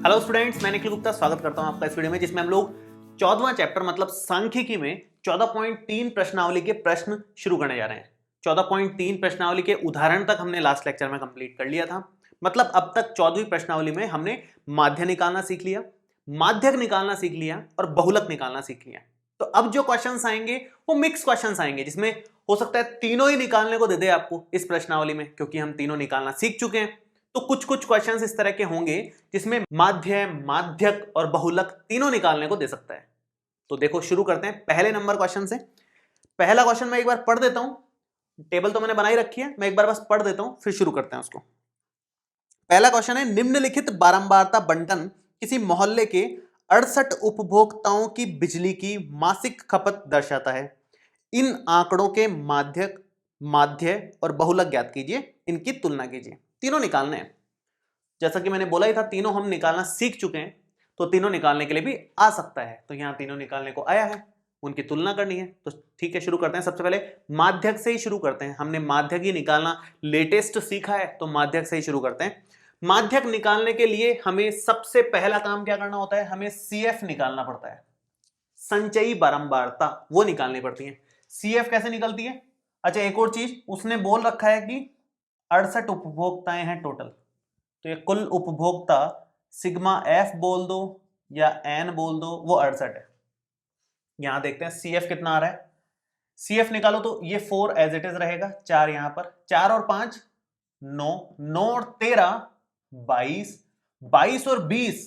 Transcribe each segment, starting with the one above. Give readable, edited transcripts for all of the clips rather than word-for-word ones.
Hello students, मैं निखिल गुप्ता स्वागत करता हूं आपका इस वीडियो में, जिसमें हम लोग 14वां चैप्टर मतलब सांख्यिकी में 14.3 प्रश्नावली के प्रश्न शुरू करने जा रहे हैं। 14.3 प्रश्नावली के उदाहरण तक हमने लास्ट लेक्चर में कंप्लीट कर लिया था। मतलब अब तक 14वीं प्रश्नावली में हमने माध्य निकालना सीख लिया, माध्यक निकालना सीख लिया और बहुलक निकालना सीख लिया। तो अब जो क्वेश्चंस आएंगे वो मिक्स क्वेश्चंस आएंगे, जिसमें हो सकता है तीनों ही निकालने को दे दे आपको इस प्रश्नावली में, क्योंकि हम तीनों निकालना सीख चुके हैं। तो कुछ कुछ क्वेश्चंस इस तरह के होंगे जिसमें माध्य, माध्यक और बहुलक तीनों निकालने को दे सकता है। तो देखो शुरू करते हैं पहले नंबर क्वेश्चन से। पहला क्वेश्चन मैं एक बार पढ़ देता हूं, टेबल तो मैंने बनाई रखी है, मैं एक बार बस पढ़ देता हूं फिर शुरू करते हैं उसको। पहला क्वेश्चन है, निम्नलिखित बारंबारता बंटन किसी मोहल्ले के 68 उपभोक्ताओं की बिजली की मासिक खपत दर्शाता है। इन आंकड़ों के माध्यक, माध्य और बहुलक ज्ञात कीजिए, इनकी तुलना कीजिए। तीनों निकालने हैं, जैसा कि मैंने बोला ही था, तीनों हम निकालना सीख चुके हैं, तो तीनों निकालने के लिए भी आ सकता है। तो यहां तीनों निकालने को आया है, उनकी तुलना करनी है। तो ठीक है, शुरू करते हैं। सबसे पहले माध्यक से ही शुरू करते हैं। हमने माध्यक ही निकालना लेटेस्ट सीखा है, तो माध्यक से ही शुरू करते हैं। माध्यक निकालने के लिए हमें सबसे पहला काम क्या करना होता है? हमें CF निकालना पड़ता है, संचयी बारंबारता, वो निकालनी पड़ती है। CF कैसे निकलती है? अच्छा, एक और चीज उसने बोल रखा है कि 68 उपभोक्ताएं हैं टोटल, तो ये कुल उपभोक्ता सिग्मा F बोल दो या N बोल दो, वो 68 है। यहां देखते हैं CF कितना आ रहा है। CF निकालो तो ये 4 एज इट इज रहेगा, 4 यहां पर, 4 और 5 9, 9 और 13 22, 22 और 20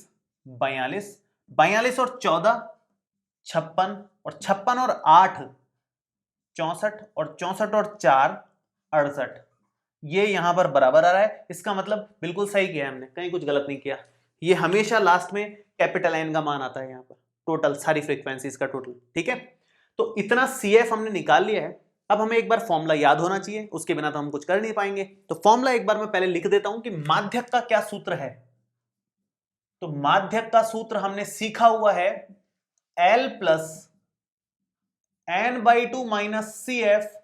42, 42 और 14 56, और 56 और 8 64, और 64 और 4 68। ये यहां पर बराबर आ रहा है। इसका मतलब बिल्कुल सही किया है हमने, कहीं कुछ गलत नहीं किया। ये हमेशा लास्ट में कैपिटल N का मान आता है यहां पर, टोटल सारी फ्रीक्वेंसीज का टोटल। ठीक है, तो इतना CF हमने निकाल लिया है। अब हमें एक बार फॉर्मूला याद होना चाहिए, उसके बिना तो हम कुछ कर नहीं पाएंगे। तो फॉर्मूला एक बार मैं पहले लिख देता हूं कि माध्यक का क्या सूत्र है। तो माध्यक का सूत्र हमने सीखा हुआ है, L plus N/2 minus CF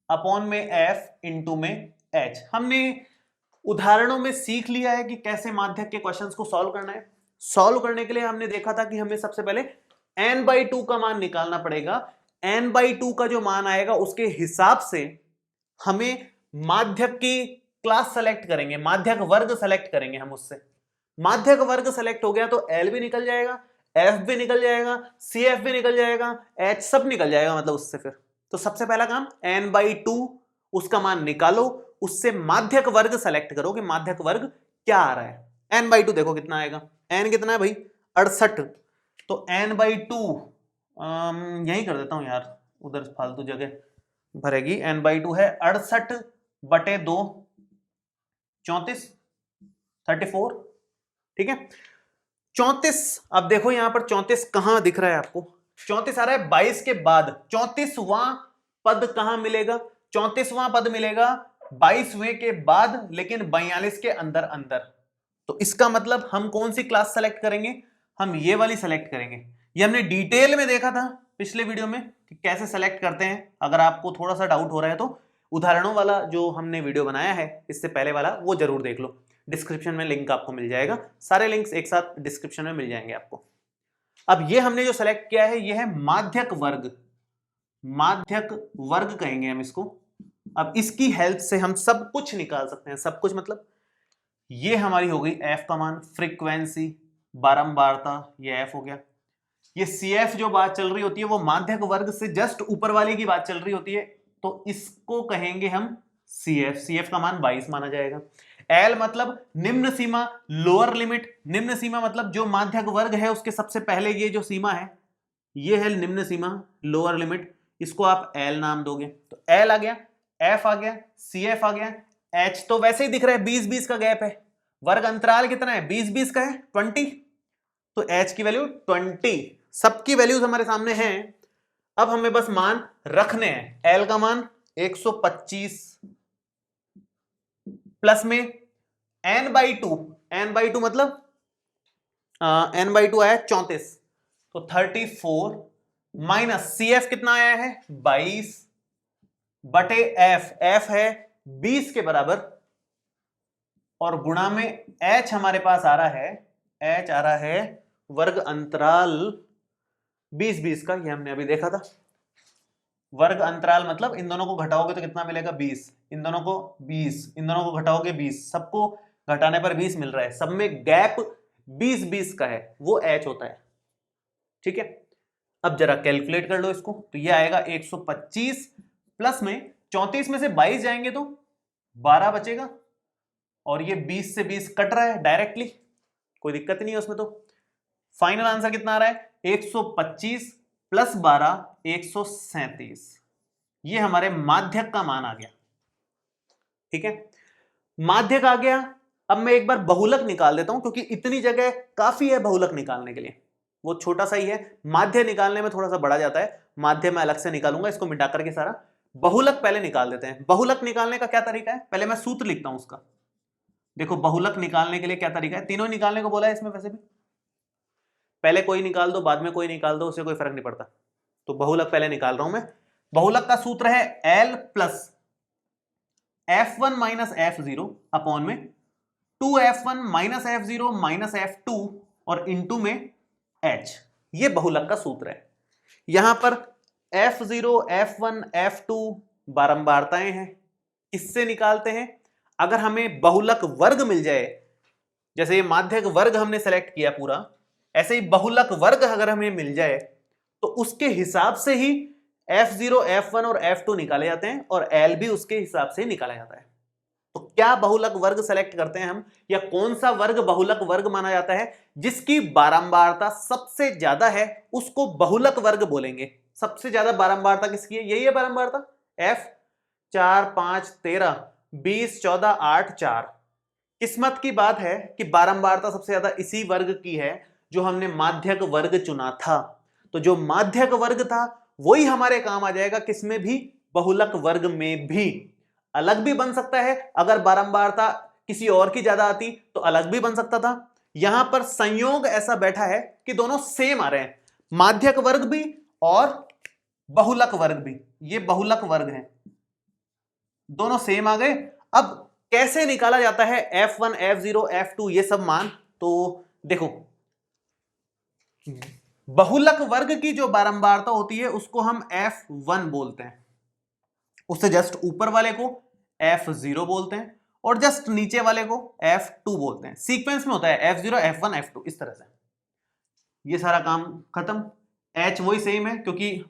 upon में F इंटू में H। हमने उदाहरणों में सीख लिया है कि कैसे माध्यक के क्वेश्चंस को सॉल्व करना है। सॉल्व करने के लिए हमने देखा था कि हमें सबसे पहले N/2 का मान निकालना पड़ेगा। N/2 का जो मान आएगा उसके हिसाब से हमें माध्यक की क्लास सेलेक्ट करेंगे, माध्यक वर्ग सेलेक्ट करेंगे हम उससे। माध्यक वर्ग सेलेक्ट हो गया तो L भी निकल जाएगा, F भी निकल जाएगा, CF भी निकल जाएगा, H सब निकल जाएगा मतलब उससे। फिर तो सबसे पहला काम N/2 उसका मान निकालो, उससे माध्यक वर्ग सेलेक्ट करो कि माध्यक वर्ग क्या आ रहा है। N/2 देखो कितना आएगा, N कितना है भाई? 68। तो N/2 यही कर देता हूं यार, उधर फालतू जगह भरेगी। N/2 है 68/2 34, 34। ठीक है, 34। अब देखो यहां पर 34 कहां दिख रहा है आपको? 34 आ रहा है 22 के बाद। 34वां पद कहां मिलेगा? 34वां पद मिलेगा 22वें के बाद, लेकिन 42 के अंदर अंदर। तो इसका मतलब हम कौन सी क्लास सेलेक्ट करेंगे? हम ये वाली सेलेक्ट करेंगे। ये हमने डिटेल में देखा था पिछले वीडियो में कि कैसे सेलेक्ट करते हैं। अगर आपको थोड़ा सा डाउट हो रहा है तो उदाहरणों वाला जो हमने वीडियो बनाया है इससे पहले वाला, वो जरूर देख लो। डिस्क्रिप्शन में लिंक आपको मिल जाएगा, सारे लिंक्स एक साथ डिस्क्रिप्शन में मिल जाएंगे आपको। अब ये हमने जो सेलेक्ट किया है ये है माध्यक वर्ग, माध्यक वर्ग कहेंगे हम इसको। अब इसकी हेल्प से हम सब कुछ निकाल सकते हैं। सब कुछ मतलब ये हमारी हो गई F का मान, फ्रीक्वेंसी, बारंबारता, ये F हो गया। ये CF जो बात चल रही होती है वो माध्यक वर्ग से जस्ट ऊपर वाले की बात चल रही होती है, तो इसको कहेंगे हम CF। CF का मान 22 माना जाएगा। L मतलब निम्न सीमा, लोअर लिमिट। निम्न सीमा मतलब जो माध्यक वर्ग है उसके सबसे पहले ये जो सीमा है ये है निम्न सीमा, लोअर लिमिट। इसको आप L नाम दोगे। तो L आ गया, F आ गया, CF आ गया, H तो वैसे ही दिख रहा है, 20-20 का गैप है। वर्ग अंतराल कितना है? 20-20 का है, 20। तो H की वैल्यू 20। सबकी वैल्यूज हमारे सामने हैं। अब हमें बस मान रखने हैं। L का मान 125 प्लस में N/2, N/2 मतलब N/2 आया 34, तो 34 माइनस CF कितना आया है? 22 बटे F, F है 20 के बराबर, और गुणा में h हमारे पास आ रहा है, h आ रहा है वर्ग अंतराल 20-20 का, ये हमने अभी देखा था। वर्ग अंतराल मतलब इन दोनों को घटाओगे तो कितना मिलेगा 20, इन दोनों को 20, इन दोनों को घटाओगे 20, सबको घटाने पर 20 मिल रहा है, सब में गैप 20-20 का है, वो h होता है। ठीक है, अब जरा कैलकुलेट कर लो इसको, तो ये आएगा 125 प्लस में 34 में से 22 जाएंगे तो 12 बचेगा, और ये 20 से 20 कट रहा है डायरेक्टली, कोई दिक्कत नहीं है उसमें। तो फाइनल आंसर कितना आ रहा है 125 प्लस 12 137, ये हमारे माध्यक का मान आ गया। ठीक है, माध्यक आ गया। अब मैं एक बार बहुलक निकाल देता हूं, क्योंकि इतनी जगह काफी है बहुलक निकालने के लिए, वो छोटा सा ही है, माध्य निकालने में थोड़ा सा बड़ा जाता है, माध्य मैं अलग से निकालूंगा, इसको मिटा करके सारा। बहुलक पहले निकाल देते हैं। बहुलक निकालने का क्या तरीका है, पहले मैं सूत्र लिखता हूं उसका। देखो बहुलक निकालने के लिए क्या तरीका है, तीनों निकालने को बोला है इसमें, वैसे भी पहले कोई निकाल दो बाद में कोई निकाल दो, उससे कोई फर्क नहीं पड़ता। तो बहुलक पहले निकाल रहा हूं मैं। बहुलक का सूत्र है L plus F1 minus F0 upon में 2F1 minus F0 minus F2 और इंटू में H, ये बहुलक का सूत्र है। यहां पर F0 F1 F2 बारंबारताएं हैं, इससे निकालते हैं। अगर हमें बहुलक वर्ग मिल जाए, जैसे ये माध्यक वर्ग हमने सेलेक्ट किया पूरा, ऐसे ही बहुलक वर्ग अगर हमें मिल जाए तो उसके हिसाब से ही F0 F1 और F2 निकाले जाते हैं, और L भी उसके हिसाब से निकाला जाता है। तो क्या बहुलक वर्ग सेलेक्ट करते हैं हम, या कौन सा वर्ग बहुलक वर्ग माना जाता है, जिसकी बारंबारता सबसे ज्यादा है उसको बहुलक वर्ग बोलेंगे। सबसे ज्यादा बारंबारता किसकी है, यही है बारंबारता, F 4 5 13 20 14 8 4। किस्मत की बात है कि बारंबारता सबसे ज्यादा इसी वर्ग की है जो हमने माध्यक वर्ग चुना था। तो जो माध्यक वर्ग था वही हमारे काम आ जाएगा, किसमें भी, बहुलक वर्ग में भी। अलग भी बन सकता है, अगर बारंबारता किसी और की ज्यादा आती तो अलग भी बन सकता था। यहां पर संयोग ऐसा बैठा है कि दोनों सेम आ रहे हैं, माध्यक वर्ग भी और बहुलक वर्ग भी, ये बहुलक वर्ग है, दोनों सेम आ गए। अब कैसे निकाला जाता है F1 F0 F2 ये सब मान, तो देखो बहुलक वर्ग की जो बारंबारता होती है उसको हम F1 बोलते हैं, उससे जस्ट ऊपर वाले को F0 बोलते हैं, और जस्ट नीचे वाले को F2 बोलते हैं। सीक्वेंस में होता है F0 F1 F2, इस तरह से। ये सारा काम खत्म। H वही सेम है क्योंकि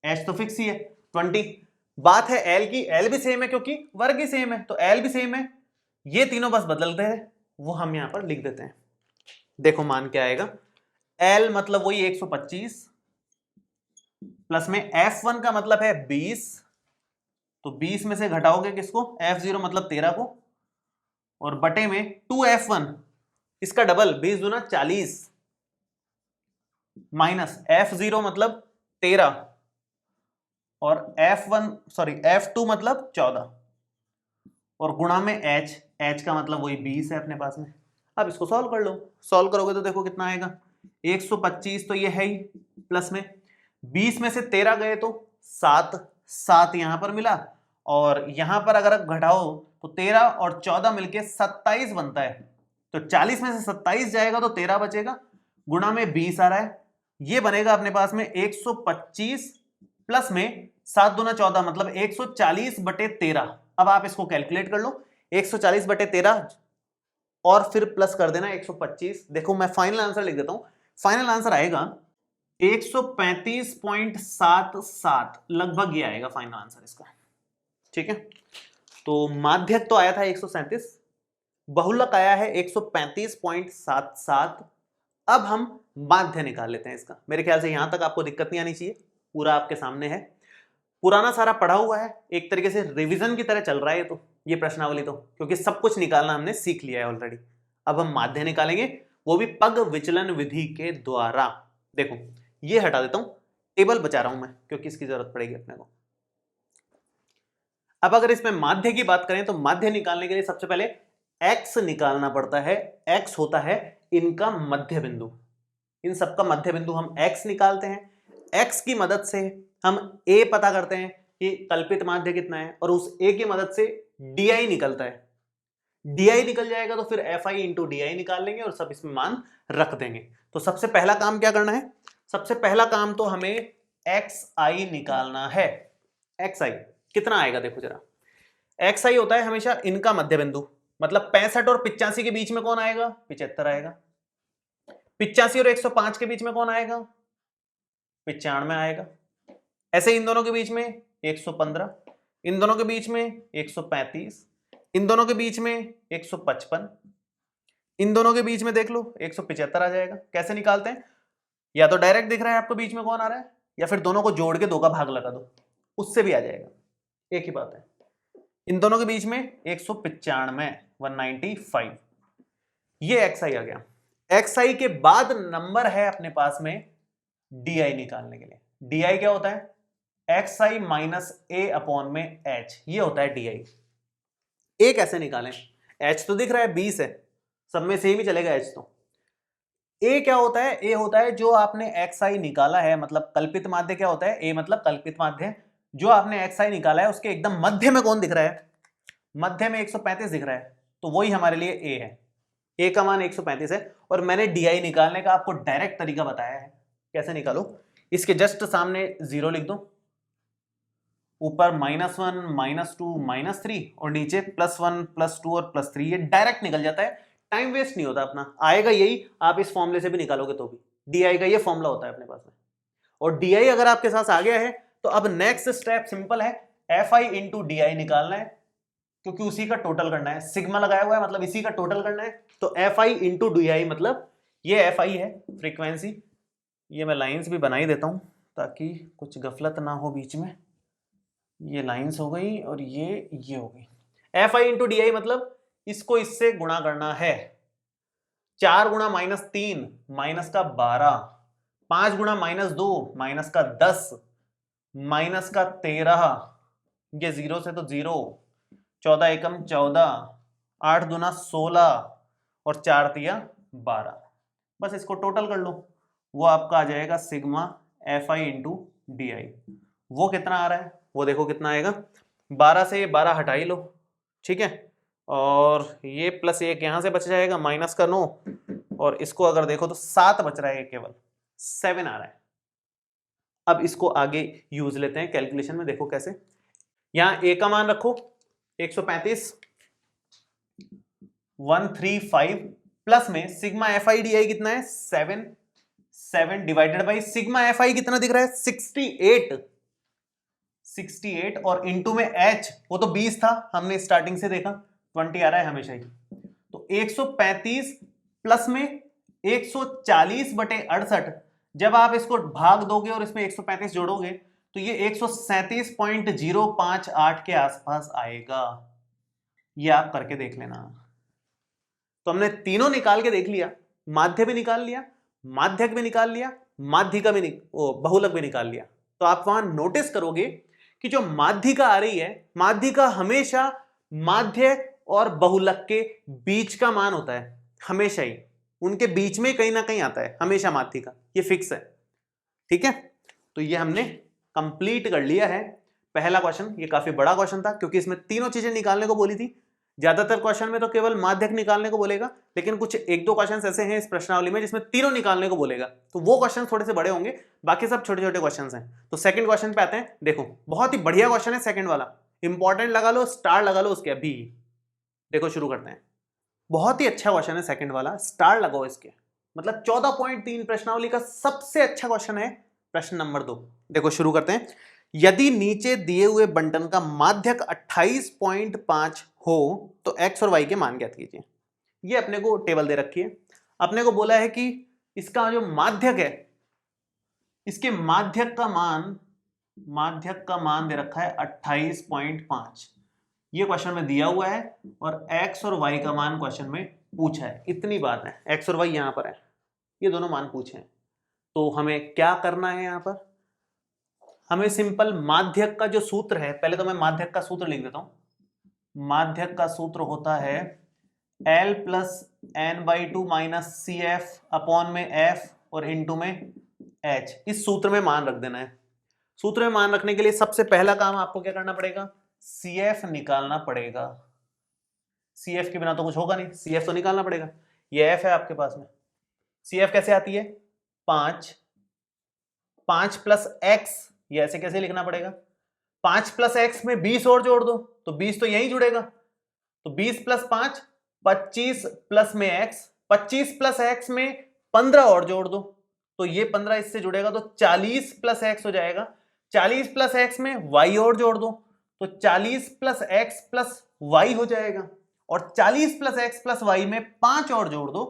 H तो फिक्स ही है 20। बात है L की, L भी सेम है क्योंकि वर्ग ही सेम है, तो L भी सेम है। ये तीनों बस बदलते हैं, वो हम यहां पर लिख देते हैं। देखो मान क्या आएगा, L मतलब वही 125 प्लस में F1 का मतलब है 20, तो 20 में से घटाओगे किसको, F0 मतलब 13 को, और बटे में 2F1 इसका डबल 20 दूना 40 माइनस F0 मतलब 13 और F2 मतलब 14 और गुणा में H का मतलब वही 20 है अपने पास में। अब इसको सॉल्व कर लो, सॉल्व करोगे तो देखो कितना आएगा, 125 तो ये है ही, प्लस में 20 में से 13 गए तो 7 यहां पर मिला, और यहां पर अगर घटाओ तो 13 और 14 मिलके 27 बनता है, तो 40 में से 27 जाएगा तो 13 बचेगा, गुणा में 20 आ रहा है, ये बनेगा अपने पास में 125 प्लस में 7 दूना 14 मतलब 140 बटे 13। अब आप इसको कैलकुलेट कर लो, 140 बटे 13 और फिर प्लस कर देना 125। देखो मैं फाइनल आंसर लिख देता हूं, फाइनल आंसर आएगा 135.77, लगभग ये आएगा फाइनल आंसर इसका। ठीक है, तो माध्यक तो आया था 137, बहुलक आया है 135.77। अब हम माध्य निकाल लेते हैं इसका। मेरे ख्याल से यहां तक आपको दिक्कत नहीं आनी चाहिए, पूरा आपके सामने है, पुराना सारा पढ़ा हुआ है, एक तरीके से रिवीजन की तरह चल रहा है तो ये प्रश्नावली, तो क्योंकि सब कुछ निकालना हमने सीख लिया है ऑलरेडी। अब हम माध्य निकालेंगे, वो भी पग विचलन विधि के द्वारा। देखो ये हटा देता हूं, टेबल बचा रहा हूं मैं क्योंकि इसकी जरूरत पड़ेगी अपने को। अब अगर इसमें माध्य की बात करें तो माध्य निकालने के लिए सबसे पहले x निकालना पड़ता है। x होता है इनका मध्य बिंदु, इन सबका मध्य बिंदु हम x निकालते हैं। x की मदद से हम a पता करते हैं कि कल्पित माध्य कितना है, और उस a की मदद से di निकलता है। डी निकल जाएगा तो फिर एफ आई इंटू डी निकाल लेंगे और सब इसमें मान रख देंगे। तो सबसे पहला काम क्या करना है, सबसे पहला काम तो हमें एक्स आई निकालना है। एक्स आई कितना आएगा, देखो जरा, एक्स आई होता है हमेशा इनका मध्य बिंदु, मतलब 65 और 85 के बीच में कौन आएगा, 75 आएगा। 85 और 105 के बीच में कौन आएगा, 95 आएगा। ऐसे इन दोनों के बीच में 115, इन दोनों के बीच में 135, इन दोनों के बीच में 155, इन दोनों के बीच में देख लो 175 आ जाएगा। कैसे निकालते हैं, या तो डायरेक्ट दिख रहा है आपको बीच में कौन आ रहा है, या फिर दोनों को जोड़ के 2 का भाग लगा दो, उससे भी आ जाएगा, एक ही बात है। इन दोनों के बीच में 195, 195, ये एक्स आई आ गया। एक्स आई के बाद नंबर है अपने पास में डी आई निकालने के लिए। डी आई क्या होता है, एक्स आई माइनस ए अपॉन में एच, ये होता है डी आई। ए कैसे निकालें, एच तो दिख रहा है 20 है, सब में सेम ही चलेगा एच तो। ए क्या होता है, ए होता है जो आपने एक्स आई निकाला है, मतलब कल्पित माध्य क्या होता है, ए मतलब कल्पित माध्य, जो आपने एक्स आई निकाला है उसके एकदम मध्य में कौन दिख रहा है, मध्य में 135 दिख रहा है, तो वही हमारे लिए ए है। ए का मान 135 है और मैंने डी आई निकालने का आपको डायरेक्ट तरीका बताया है, कैसे निकालो। इसके जस्ट सामने 0 लिख दो, ऊपर -1, -2, -3 और नीचे +1, +2 और +3, ये डायरेक्ट निकल जाता है, टाइम वेस्ट नहीं होता अपना, आएगा यही, आप इस फॉर्मूले से भी निकालोगे तो भी। डी आई का ये फॉर्मूला होता है अपने पास में, और डी आई अगर आपके साथ आ गया है तो अब नेक्स्ट स्टेप सिंपल है, F I into D I निकालना है, क्योंकि उसी का टोटल करना है, सिग्मा लगाया हुआ है मतलब इसी का टोटल करना है। तो F I into D I मतलब ये एफ आई है फ्रीक्वेंसी, ये मैं लाइंस भी बना ही देता हूं ताकि कुछ गफलत ना हो बीच में, ये लाइंस हो गई और ये हो गई। F I into D I मतलब इसको इससे गुणा करना है, 4 गुणा -3 माइनस का 12, 5 गुणा -2 माइनस का 10, माइनस का 13, ये 0 से तो 0, 14 एकम 14, 8 दूना 16 और 4 तिया 12, बस इसको टोटल कर लो, वो आपका आ जाएगा sigma F I into D I. वो कितना आ रहा है, वो देखो कितना आएगा, 12 से ये 12 हटा ही लो, ठीक है, और ये +1 यहां से बच जाएगा, माइनस का 9, और इसको अगर देखो तो 7 बच रहा है, केवल 7 आ रहा है। अब इसको आगे यूज लेते हैं कैलकुलेशन में, देखो कैसे। यहां ए का मान रखो 135, 135 प्लस में sigma F I D I कितना है 7, 7 divided by sigma F I कितना दिख रहा है 68, 68 और इनटू में एच, वो तो 20 था हमने स्टार्टिंग से देखा, 20 आ रहा है हमेशा ही, तो 135 प्लस में 140/68, जब आप इसको भाग दोगे और इसमें 135 जोड़ोगे तो ये 137.058 के आसपास आएगा, ये आप करके देख लेना। तो हमने तीनों निकाल के देख लिया, माध्य भी निकाल लिया, माध्यक भी निकाल लिया, माध्यिका भी बहुलक भी निकाल लिया। तो आप वहां नोटिस करोगे कि जो माध्यिका आ रही है, माध्यिका हमेशा माध्य और बहुलक के बीच का मान होता है, हमेशा ही उनके बीच में कहीं ना कहीं आता है हमेशा माध्यिका, ये फिक्स है, ठीक है। तो ये हमने कंप्लीट कर लिया है पहला क्वेश्चन। ये काफी बड़ा क्वेश्चन था क्योंकि इसमें तीनों चीजें निकालने को बोली थी, ज्यादातर क्वेश्चन में तो केवल माध्यक निकालने को बोलेगा, लेकिन कुछ 1-2 क्वेश्चन ऐसे हैं इस प्रश्नावली में जिसमें तीनों निकालने को बोलेगा, तो वो क्वेश्चन थोड़े से बड़े होंगे, बाकी सब छोटे छोटे क्वेश्चन हैं। तो सेकंड क्वेश्चन पे आते हैं, देखो बहुत ही बढ़िया क्वेश्चन है सेकंड वाला, इंपॉर्टेंट लगा लो, स्टार लगा लो उसके अभी। देखो शुरू करते हैं, बहुत ही अच्छा क्वेश्चन है सेकंड वाला, स्टार लगाओ इसके, मतलब 14.3 प्रश्नावली का सबसे अच्छा क्वेश्चन है प्रश्न नंबर 2। देखो शुरू करते हैं, यदि नीचे दिए हुए बंटन का माध्यक 28.5 हो तो x और y के मान ज्ञात कीजिए। ये अपने को टेबल दे रखी है, अपने को बोला है कि इसका जो माध्यक है, इसके माध्यक का मान दे रखा है 28.5, ये क्वेश्चन में दिया हुआ है, और x और y का मान क्वेश्चन में पूछा है, इतनी बात है, x और y यहां पर है, ये दोनों मान पूछे हैं। तो हमें क्या करना है, यहां पर हमें सिंपल माध्यक का जो सूत्र है, पहले तो मैं माध्यक का सूत्र लिख देता हूं। माध्यक का सूत्र होता है L + n/2 - CF अपॉन में F और इनटू में H। इस सूत्र में मान रख देना है। सूत्र में मान रखने के लिए सबसे पहला काम आपको क्या करना पड़ेगा, CF निकालना पड़ेगा। CF के बिना तो कुछ होगा नहीं, CF तो निकालना पड़ेगा। ये F है आपके पास में, CF कैसे आती है 5, 5 प्लस x, ये ऐसे कैसे लिखना पड़ेगा 5 प्लस x में 20 और जोड़ दो तो 20 तो यही जुड़ेगा, तो 20 प्लस 5 25 प्लस में x, 25 प्लस x में 15 और जोड़ दो तो ये 15 इससे जुड़ेगा तो 40 प्लस x हो जाएगा, 40 प्लस x में y और जोड़ दो तो 40 प्लस x प्लस y हो जाएगा, और 40 प्लस x प्लस y में 5 और जोड़ दो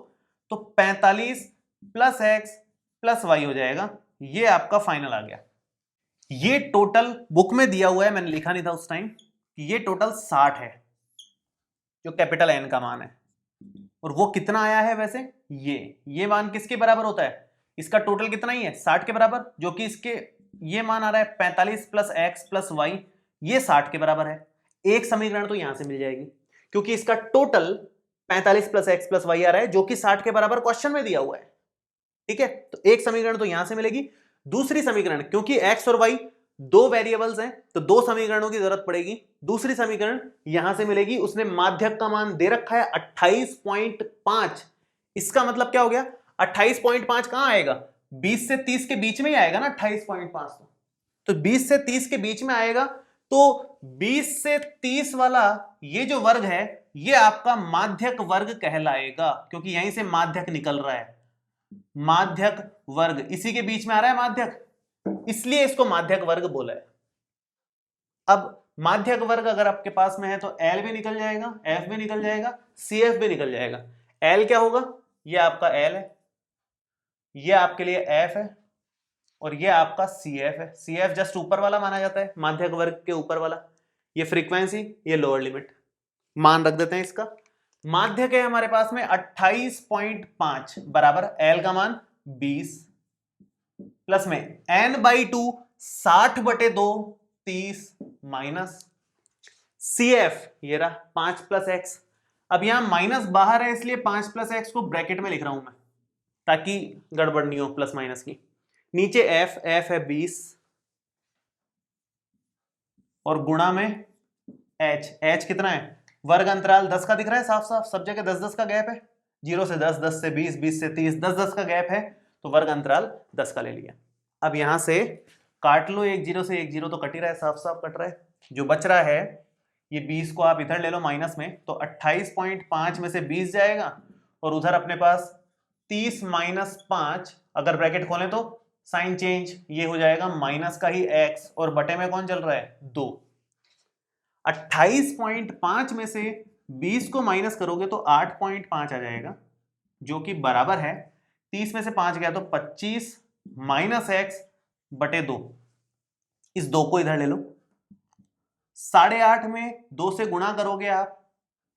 तो 45 प्लस x प्लस y हो जाएगा। ये आपका फाइनल आ गया। ये टोटल बुक में दिया हुआ है, मैंने लिखा नहीं था उस टाइम, ये टोटल 60 है जो कैपिटल N का मान है। और वो कितना आया है वैसे, ये मान किसके बराबर होता है, इसका टोटल कितना ही है 60 के बराबर, जो कि इसके ये मान आ रहा है 45 प्लस एक्स प्लस वाई, ये 60 के बराबर है। एक समीकरण तो यहां से मिल जाएगी क्योंकि इसका total 45 plus x plus y आ रहा है जो कि 60 के बराबर क्वेश्चन में दिया हुआ है। ठीक है, तो एक समीकरण तो यहां से मिलेगी। दूसरी समीकरण, क्योंकि एक्स और वाई दो वेरिएबल्स हैं तो दो समीकरणों की जरूरत पड़ेगी। दूसरी समीकरण यहां से मिलेगी, उसने माध्यक का मान दे रखा है 28.5। इसका मतलब क्या हो गया 28.5 कहां आएगा 20 से 30 के बीच में ही आएगा ना 28.5, तो 20 से 30 के बीच में आएगा। तो 20 से 30 वाला ये जो वर्ग है ये आपका माध्यक वर्ग कहलाएगा, क्योंकि यहीं से माध्यक निकल रहा है, माध्यक वर्ग इसी के बीच में आ रहा है माध्यक, इसलिए इसको माध्यक वर्ग बोला है। अब माध्यक वर्ग अगर आपके पास में है तो L भी निकल जाएगा, F भी निकल जाएगा, CF भी निकल जाएगा। L क्या होगा, ये आपका L है, ये आपके लिए F है, और ये आपका CF है। CF जस्ट ऊपर वाला माना जाता है, माध्यक वर्ग के ऊपर वाला। ये फ्रीक्वेंसी, ये लोअर लिमिट, मान रख देते हैं इसका। माध्यक है हमारे पास में 28.5 बराबर L का मान 20 प्लस में n/2 60/2 30 माइनस CF ये रहा 5 प्लस एक्स। अब यहां माइनस बाहर है इसलिए 5 प्लस एक्स को ब्रैकेट में लिख रहा हूं मैं ताकि गड़बड़ नहीं हो प्लस माइनस की। नीचे F है 20 और गुणा में H कितना है, वर्ग अंतराल 10 का दिख रहा है साफ साफ, सब जगह 10-10 का गैप है, 0 से 10, 10 से 20, 20 से 30, 10-10 का गैप है, तो वर्ग अंतराल 10 का ले लिया। अब यहां से काट लो, 1 0 से 1 0 तो कट ही रहा है, साफ साफ कट रहा है। जो बच रहा है ये 20 को आप इधर ले लो माइनस में, तो 28.5 में से 20 जाएगा और उधर अपने पास 30 माइनस 5, अगर ब्रैकेट खोलें तो साइन चेंज, ये हो जाएगा माइनस का ही x और बटे में कौन चल रहा है 2। 28.5 में से 20 को माइनस करोगे तो 8.5 आ जाएगा जो कि बराबर है 30 में से 5 गया तो 25 माइनस x बटे 2। इस 2 को इधर ले लो, 8.5 में 2 से गुणा करोगे आप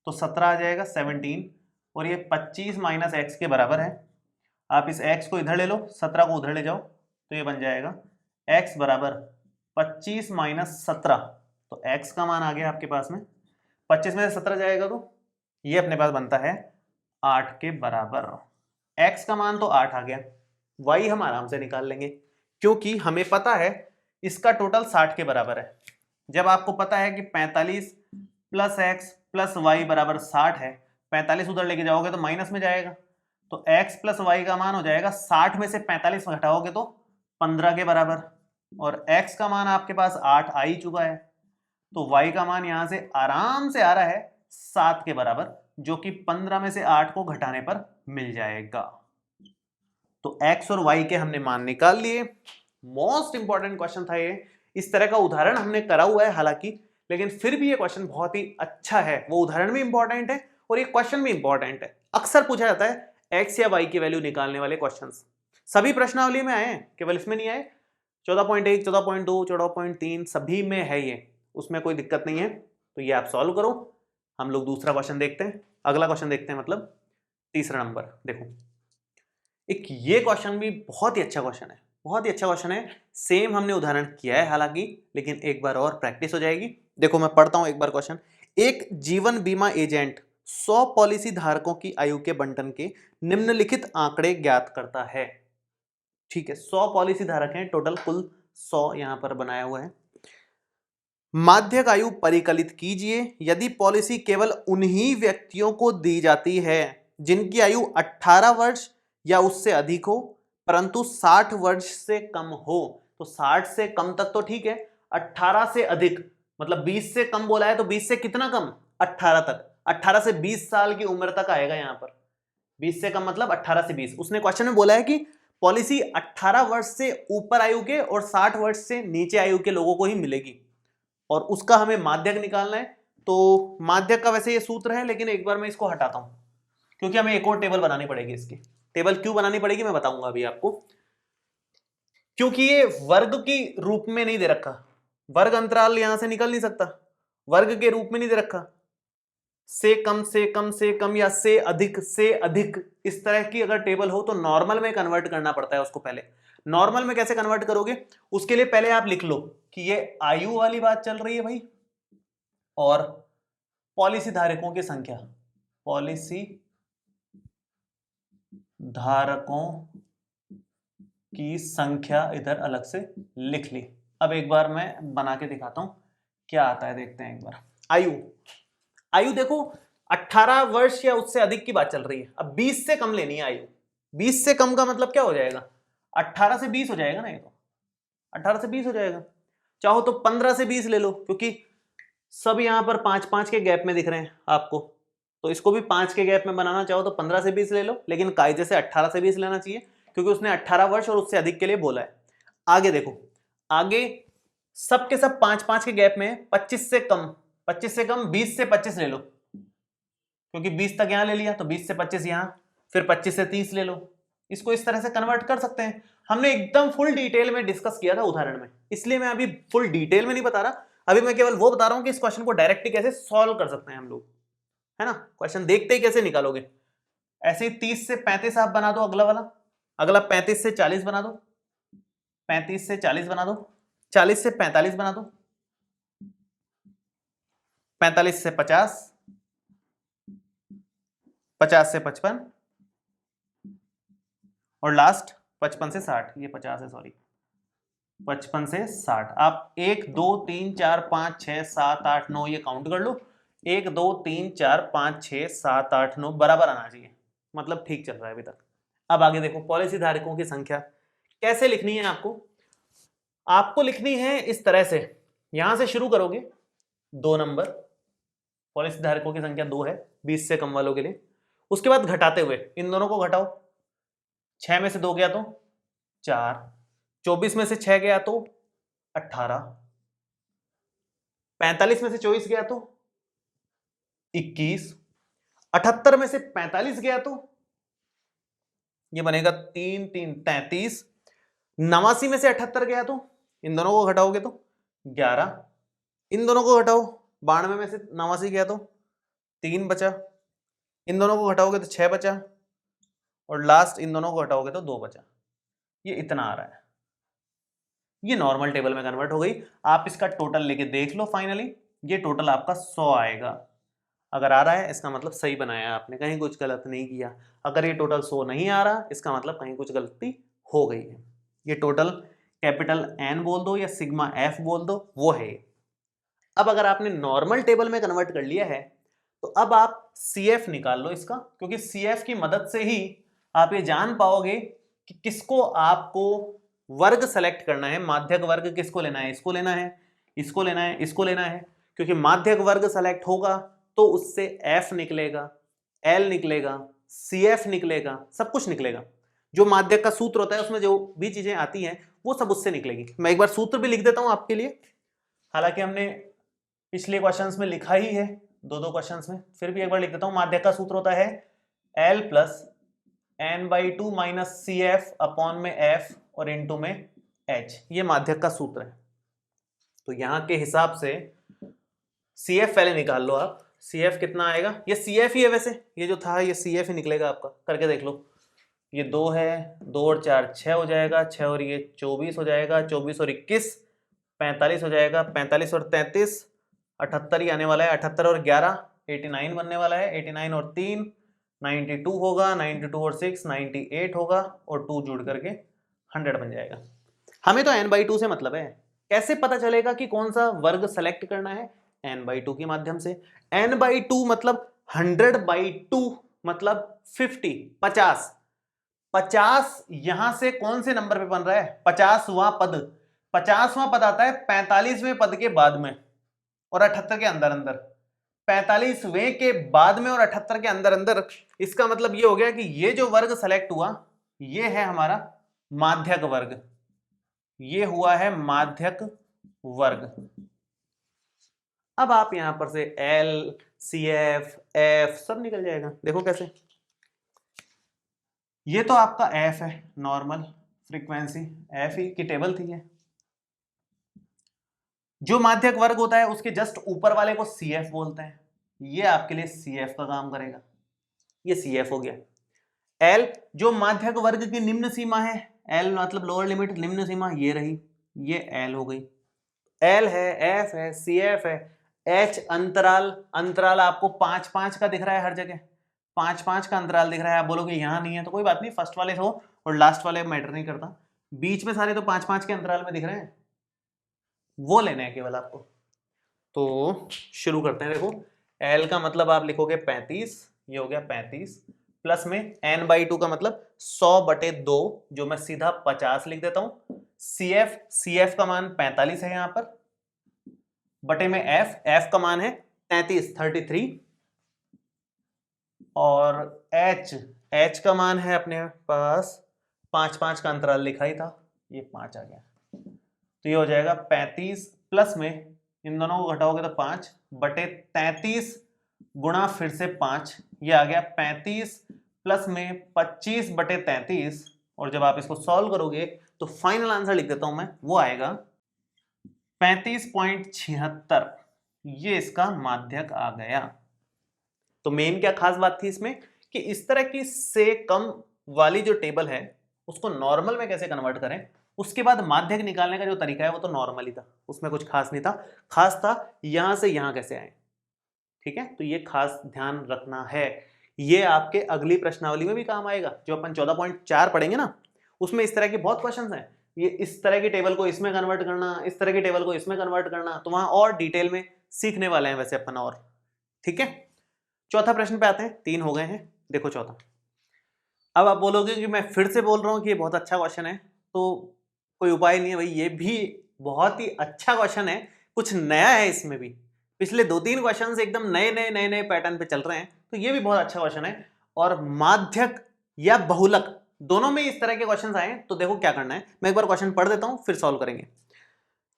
तो 17 आ जाएगा 17, और ये 25 माइनस एक्स के बराबर है। आप इस x को इधर ले लो, 17 को उधर ले जाओ तो ये बन जाएगा x बराबर 25 माइनस 17, तो x का मान आ गया आपके पास में 25 में से 17 जाएगा तो ये अपने पास बनता है 8 के बराबर। x का मान तो 8 आ गया, y हम आराम से निकाल लेंगे क्योंकि हमें पता है इसका टोटल 60 के बराबर है। जब आपको पता है कि 45 प्लस एक्स प्लस वाई बराबर 60 है, 45 उधर लेके जाओगे तो माइनस में जाएगा, तो x प्लस वाई का मान हो जाएगा 60 में से 45 घटाओगे तो 15 के बराबर, और x का मान आपके पास 8 आ ही चुका है, तो y का मान यहां से आराम से आ रहा है 7 के बराबर, जो कि 15 में से 8 को घटाने पर मिल जाएगा। तो x और y के हमने मान निकाल लिए। मोस्ट इंपॉर्टेंट क्वेश्चन था ये, इस तरह का उदाहरण हमने करा हुआ है हालांकि, लेकिन फिर भी ये क्वेश्चन बहुत ही अच्छा है। वो उदाहरण भी इंपॉर्टेंट है और ये क्वेश्चन भी इंपॉर्टेंट है। अक्सर पूछा जाता है x या y की वैल्यू निकालने वाले क्वेश्चंस, सभी प्रश्नावली में आए हैं, केवल इसमें नहीं आए। 14.1, 14.2, 14.3 सभी में है ये, उसमें कोई दिक्कत नहीं है। तो ये आप सॉल्व करो। हम लोग दूसरा क्वेश्चन देखते हैं, अगला क्वेश्चन देखते हैं, मतलब तीसरा नंबर। देखो एक ये क्वेश्चन भी बहुत ही अच्छा क्वेश्चन है, बहुत ही अच्छा क्वेश्चन है। सेम हमने उदाहरण किया है हालांकि, लेकिन एक बार और प्रैक्टिस हो जाएगी। देखो मैं पढ़ता हूं एक बार क्वेश्चन। एक जीवन बीमा एजेंट 100 पॉलिसी धारकों की आयु के बंटन के निम्नलिखित आंकड़े ज्ञात करता है। ठीक है, 100 पॉलिसी धारक हैं टोटल, कुल 100 यहां पर बनाया हुआ है। माध्यक आयु परिकलित कीजिए यदि पॉलिसी केवल उन्हीं व्यक्तियों को दी जाती है जिनकी आयु 18 वर्ष या उससे अधिक हो परंतु 60 वर्ष से कम हो। तो 60 से कम तक तो ठीक है, 18 से अधिक मतलब 20 से कम बोला है तो 20 से कितना कम, 18 तक, 18 से 20 साल की उम्र तक आएगा यहां पर। 20 से कम मतलब 18 से 20। उसने क्वेश्चन में बोला है कि पॉलिसी 18 वर्ष से ऊपर आयु के और 60 वर्ष से नीचे आयु के लोगों को ही मिलेगी और उसका हमें माध्यक निकालना है। तो माध्यक का वैसे ये सूत्र है, लेकिन एक बार मैं इसको हटाता हूं क्योंकि हमें एक और टेबल बनानी पड़ेगी। इसकी टेबल क्यों बनानी पड़ेगी मैं बताऊंगा अभी आपको। क्योंकि ये वर्ग की रूप में नहीं दे रखा, वर्ग अंतराल यहां से निकल नहीं सकता, वर्ग के रूप में नहीं दे रखा। से कम से कम से कम या से अधिक इस तरह की अगर टेबल हो तो नॉर्मल में कन्वर्ट करना पड़ता है उसको। पहले नॉर्मल में कैसे कन्वर्ट करोगे, उसके लिए पहले आप लिख लो कि ये आयु वाली बात चल रही है भाई और पॉलिसी धारकों की संख्या, पॉलिसी धारकों की संख्या इधर अलग से लिख ली। अब एक बार मैं बना के दिखाता हूं क्या आता है, देखते हैं एक बार। आयु देखो 18 वर्ष या उससे अधिक की बात चल रही है। अब 20 से कम लेनी है आयु। 20 से कम का मतलब क्या हो जाएगा, 18 से 20 हो जाएगा ना, ये तो 18 से 20 हो जाएगा। चाहो तो 15 से 20 ले लो क्योंकि सब यहां पर 5-5 के गैप में दिख रहे हैं आपको, तो इसको भी 5 के गैप में बनाना चाहो तो 15 से 20 ले लो, लेकिन कायदे से 18 से 20 लेना चाहिए क्योंकि उसने 18 वर्ष और उससे अधिक के लिए बोला है। आगे देखो, आगे सब के सब 5-5 के गैप में 25 से कम 20 से 25 ले लो क्योंकि 20 तक यहां ले लिया तो 20 से 25 यहां, फिर 25 से 30 ले लो। इसको इस तरह से कन्वर्ट कर सकते हैं। हमने एकदम फुल डिटेल में डिस्कस किया था उदाहरण में, इसलिए मैं अभी फुल डिटेल में नहीं बता रहा। अभी मैं केवल वो बता रहा हूं कि इस क्वेश्चन को डायरेक्टली कैसे सॉल्व कर सकते हैं हम लोग, है ना। क्वेश्चन देखते ही कैसे निकालोगे, ऐसे ही 30 से 35 आप बना दो, अगला वाला, अगला 35 से 40 बना दो, 35 से 40 बना दो, 40 से 45 बना दो, 45 से 50, 50 से 55 और लास्ट 55 से 60। ये 50 है सॉरी, 55 से 60। आप 1 2 3 4 5 6 7 8 9 ये काउंट कर लो। 1 2 3 4 5 6 7 8 9 बराबर आना चाहिए, मतलब ठीक चल रहा है अभी तक। अब आगे देखो, पॉलिसी धारकों की संख्या कैसे लिखनी है आपको लिखनी है इस तरह से। यहां से शुरू करोगे 2 नंबर, पॉलिसी धारकों की संख्या 2 है 20 से कम वालों के लिए। उसके बाद घटाते हुए इन दोनों को घटाओ, 6 में से 2 गया तो 4, 24 में से 6 गया तो 18, 45 में से 24 गया तो 21, 78 में से 45 गया तो ये बनेगा 3 3 33, 89 में से 78 गया तो इन दोनों को घटाओगे तो 11, इन दोनों को घटाओ, 92 में से 89 गया तो 3 बचा, इन दोनों को घटाओगे तो 6 बचा और लास्ट इन दोनों को घटाओगे तो 2 बचा। ये इतना आ रहा है। ये नॉर्मल टेबल में कन्वर्ट हो गई। आप इसका टोटल लेके देख लो, फाइनली ये टोटल आपका 100 आएगा। अगर आ रहा है इसका मतलब सही बनाया आपने, कहीं कुछ गलत नहीं किया। अगर ये टोटल 100 नहीं आ रहा इसका मतलब कहीं कुछ गलती हो गई है। ये टोटल कैपिटल N बोल दो या सिग्मा F बोल दो, वो है। अब अगर आपने नॉर्मल टेबल में कन्वर्ट कर लिया है तो अब आप CF निकाल लो इसका, क्योंकि CF की मदद से ही आप ये जान पाओगे कि किसको आपको वर्ग सेलेक्ट करना है। माध्यक वर्ग किसको लेना है, इसको लेना है, इसको लेना है, इसको लेना है। क्योंकि माध्यक वर्ग सेलेक्ट होगा तो उससे F निकलेगा, L निकलेगा, CF निकलेगा, सब कुछ निकलेगा। जो माध्यक का सूत्र होता है उसमें जो भी चीजें आती हैं वो सब उससे निकलेगी। मैं एक बार सूत्र भी लिख देता हूं आपके लिए, हालांकि हमने पिछले क्वेश्चंस में लिखा ही है, 2 क्वेश्चंस में, फिर भी एक बार लिख देता हूं। माध्यक का सूत्र होता है L plus N/2 minus CF upon में F और इनटू में H। ये माध्यक का सूत्र है। तो यहां के हिसाब से CF पहले निकाल लो आप। CF कितना आएगा, ये CF ही है वैसे, ये जो था ये CF ही निकलेगा आपका, करके देख लो। ये 2 है, 2 और 4 6 हो जाएगा, 6 और ये 24 हो जाएगा, 24 और 21 45 हो जाएगा, 45 और 33 78 ही आने वाला है, 78 और 11 89 बनने वाला है, 89 और 3 92 होगा, 92 और 6 98 होगा और 2 जुड़ करके 100 बन जाएगा। हमें तो N/2 से मतलब है, कैसे पता चलेगा कि कौन सा वर्ग सेलेक्ट करना है? n/2 के माध्यम से। n/2 मतलब 100/2 मतलब 50। 50 यहां से कौन से नंबर पे बन रहा है? 50वां पद। 50वां पद आता है 45वें पद के बाद में और 78 के अंदर अंदर। 45वें के बाद में और 78 के अंदर अंदर। इसका मतलब ये हो गया कि ये जो वर्ग सेलेक्ट हुआ ये है हमारा माध्यक वर्ग। ये हुआ है माध्यक वर्ग। अब आप यहां पर से L, CF, F सब निकल जाएगा। देखो कैसे, ये तो आपका F है, नॉर्मल फ्रीक्वेंसी F ही की टेबल थी। जो माध्यक वर्ग होता है उसके जस्ट ऊपर वाले को CF बोलते हैं। ये आपके लिए CF का काम करेगा। ये CF हो गया। L जो माध्यक वर्ग की निम्न सीमा है, L मतलब लोअर लिमिट, निम्न सीमा ये रही, ये L हो गई। L है, F है, CF है, H अंतराल। अंतराल आपको 5-5 का दिख रहा है हर जगह, 5-5 का अंतराल दिख रहा है। आप बोलोगे यहां नहीं है तो कोई बात नहीं, फर्स्ट वाले हो और लास्ट वाले मैटर नहीं करता, बीच में सारे तो 5-5 के अंतराल में दिख रहे हैं, वो लेने हैं केवल आपको। तो शुरू करते हैं। देखो L का मतलब आप लिखोगे 35, ये हो गया 35, प्लस में n/2 का मतलब 100/2, जो मैं सीधा 50 लिख देता हूं। CF का मान 45 है यहां पर, बटे में F का मान है 33, और H का मान है अपने पास 5-5 का अंतराल लिखा ही था, ये 5 आ गया। तो ये हो जाएगा 35 प्लस में इन दोनों को घटाओगे तो 5/33 गुणा फिर से 5, ये आ गया 35 प्लस में 25/33, और जब आप इसको सॉल्व करोगे तो फाइनल आंसर लिख देता हूं मैं, वो आएगा 35.76। ये इसका माध्यक आ गया। तो मेन क्या खास बात थी इसमें कि इस तरह की से कम वाली जो टेबल है उसको नॉर्मल में कैसे कन्वर्ट करें। उसके बाद माध्यक निकालने का जो तरीका है वो तो नॉर्मल ही था, उसमें कुछ खास नहीं था। खास था यहां से यहां कैसे आए। ठीक है, तो ये खास ध्यान रखना है। ये आपके अगली प्रश्नावली में भी काम आएगा, जो अपन 14.4 पढ़ेंगे ना, उसमें इस तरह के बहुत क्वेश्चंस हैं। ये इस तरह की टेबल को इसमें कन्वर्ट करना, इस तरह की टेबल को इसमें कन्वर्ट करना, तो वहां और डिटेल में सीखने वाले हैं वैसे अपन और। ठीक है, चौथा प्रश्न पे आते हैं, 3 हो गए हैं। देखो चौथा। अब आप बोलोगे कि मैं फिर से बोल रहा हूं कि ये बहुत अच्छा क्वेश्चन है, तो कोई उपाय नहीं है भाई, ये भी बहुत ही अच्छा क्वेश्चन है, कुछ नया है इसमें भी। पिछले 2-3 क्वेश्चन एकदम नए पैटर्न पे चल रहे हैं, तो ये भी बहुत अच्छा क्वेश्चन है। और माध्यक या बहुलक दोनों में इस तरह के क्वेश्चन आए, तो देखो क्या करना है, मैं एक बार क्वेश्चन पढ़ देता हूं फिर सॉल्व करेंगे।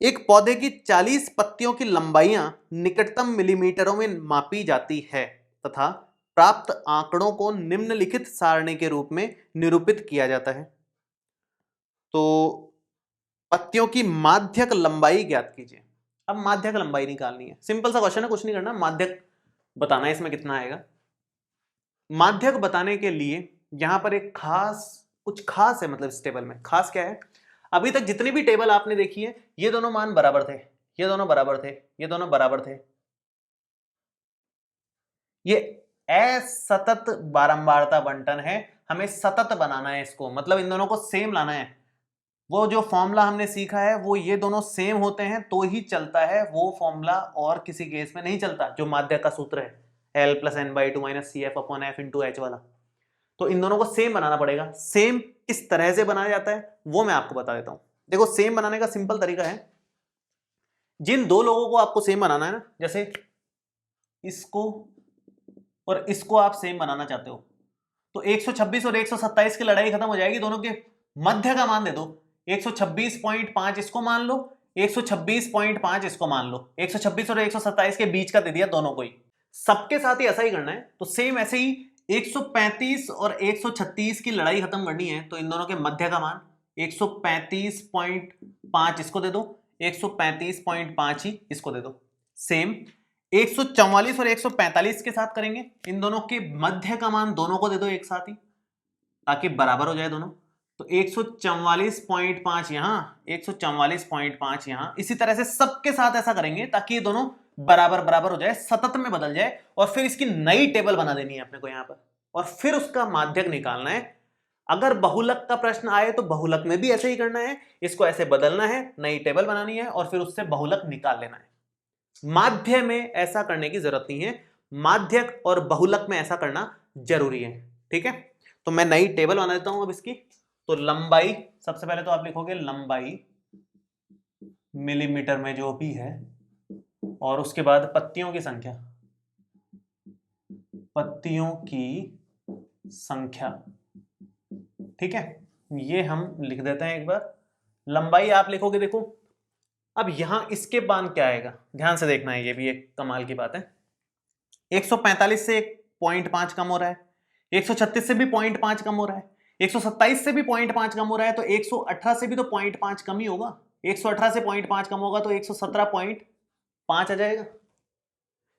एक पौधे की 40 पत्तियों की लंबाइयां निकटतम मिलीमीटरों में मापी जाती है तथा प्राप्त आंकड़ों को निम्नलिखित सारणी के रूप में निरूपित किया जाता है। तो पत्तियों की माध्यक लंबाई ज्ञात कीजिए। अब माध्यक लंबाई निकालनी है, सिंपल सा क्वेश्चन है, कुछ नहीं करना, माध्यक बताना है इसमें कितना आएगा। माध्यक बताने के लिए यहां पर एक कुछ खास है, मतलब इस टेबल में खास क्या है, अभी तक जितनी भी टेबल आपने देखी है ये दोनों मान बराबर थे, ये दोनों बराबर थे, ये दोनों बराबर थे। ये असतत बारंबारता बंटन है, हमें सतत बनाना है इसको, मतलब इन दोनों को सेम लाना है। वो जो फॉर्मूला हमने सीखा है वो ये दोनों सेम होते हैं तो ही चलता है, वो फॉर्मूला और किसी केस में नहीं चलता, जो माध्यक का सूत्र है L + n/2 - CF/F × H वाला। तो इन दोनों को सेम बनाना पड़ेगा। सेम किस तरह से बनाया जाता है वो मैं आपको बता देता हूं। देखो सेम बनाने का सिंपल तरीका है, जिन दो लोगों को आपको सेम बनाना है ना, जैसे इसको और इसको आप सेम बनाना चाहते हो, तो 126 और 127 की लड़ाई खत्म हो जाएगी, दोनों के मध्य का मान दे दो। 126.5 इसको मान लो, 126.5 इसको मान लो, 126 और 127 के बीच का दे दिया दोनों को ही। सबके साथ ही ऐसा ही करना है। तो सेम ऐसे ही 135 और 136 की लड़ाई खत्म करनी है, तो इन दोनों के मध्य का मान 135.5 इसको दे दो, 135.5 ही इसको दे दो। सेम 144 और 145 के साथ करेंगे, इन दोनों के मध्य का मान दोनों को दे दो एक साथ ही, ताकि बराबर हो जाए दोनों। तो 144.5 यहां, 144.5 यहां, इसी तरह से सबके साथ ऐसा करेंगे ताकि ये दोनों बराबर बराबर हो जाए, सतत में बदल जाए, और फिर इसकी नई टेबल बना देनी है अपने को यहां पर, और फिर उसका माध्यक निकालना है। अगर बहुलक का प्रश्न आए तो बहुलक में भी ऐसे ही करना है, इसको ऐसे बदलना है, नई टेबल बनानी है और फिर उससे बहुलक निकाल लेना है। माध्य में ऐसा करने की जरूरत नहीं है, माध्यक और बहुलक में ऐसा करना जरूरी है। ठीक है, तो मैं नई टेबल बना देता हूं अब इसकी। तो लंबाई, सबसे पहले तो आप लिखोगे लंबाई मिलीमीटर में जो भी है, और उसके बाद पत्तियों की संख्या, पत्तियों की संख्या। ठीक है, ये हम लिख देते हैं एक बार। लंबाई आप लिखोगे, देखो अब यहां इसके बाद क्या आएगा, ध्यान से देखना है, ये भी एक कमाल की बात है। 145 से 0.5 कम हो रहा है, 136 से भी 0.5 कम हो रहा है, 127 से भी 0.5 कम हो रहा है, तो 118 से भी तो 0.5 कम ही होगा। 118 से 0.5 कम होगा तो 117.5 आ जाएगा।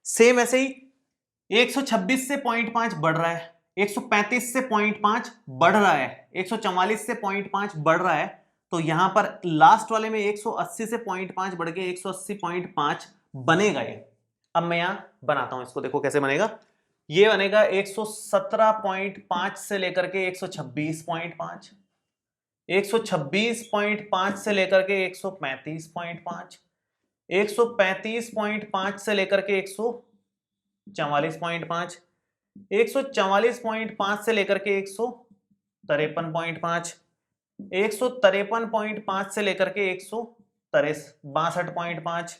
सेम ऐसे ही 126 से 0.5 बढ़ रहा है, 135 से 0.5 बढ़ रहा है, 144 से 0.5 बढ़ रहा है, तो यहां पर लास्ट वाले में 180 से 0.5 बढ़ के 180.5 बनेगा ये। अब मैं यहां बनाता हूं इसको, देखो कैसे बनेगा। ये बनेगा 117.5 से लेकर के 126.5, 126.5 से लेकर के 135.5, 135.5 से लेकर के 144.5, 144.5 से लेकर के 153.5, 153.5 से लेकर के 162.5,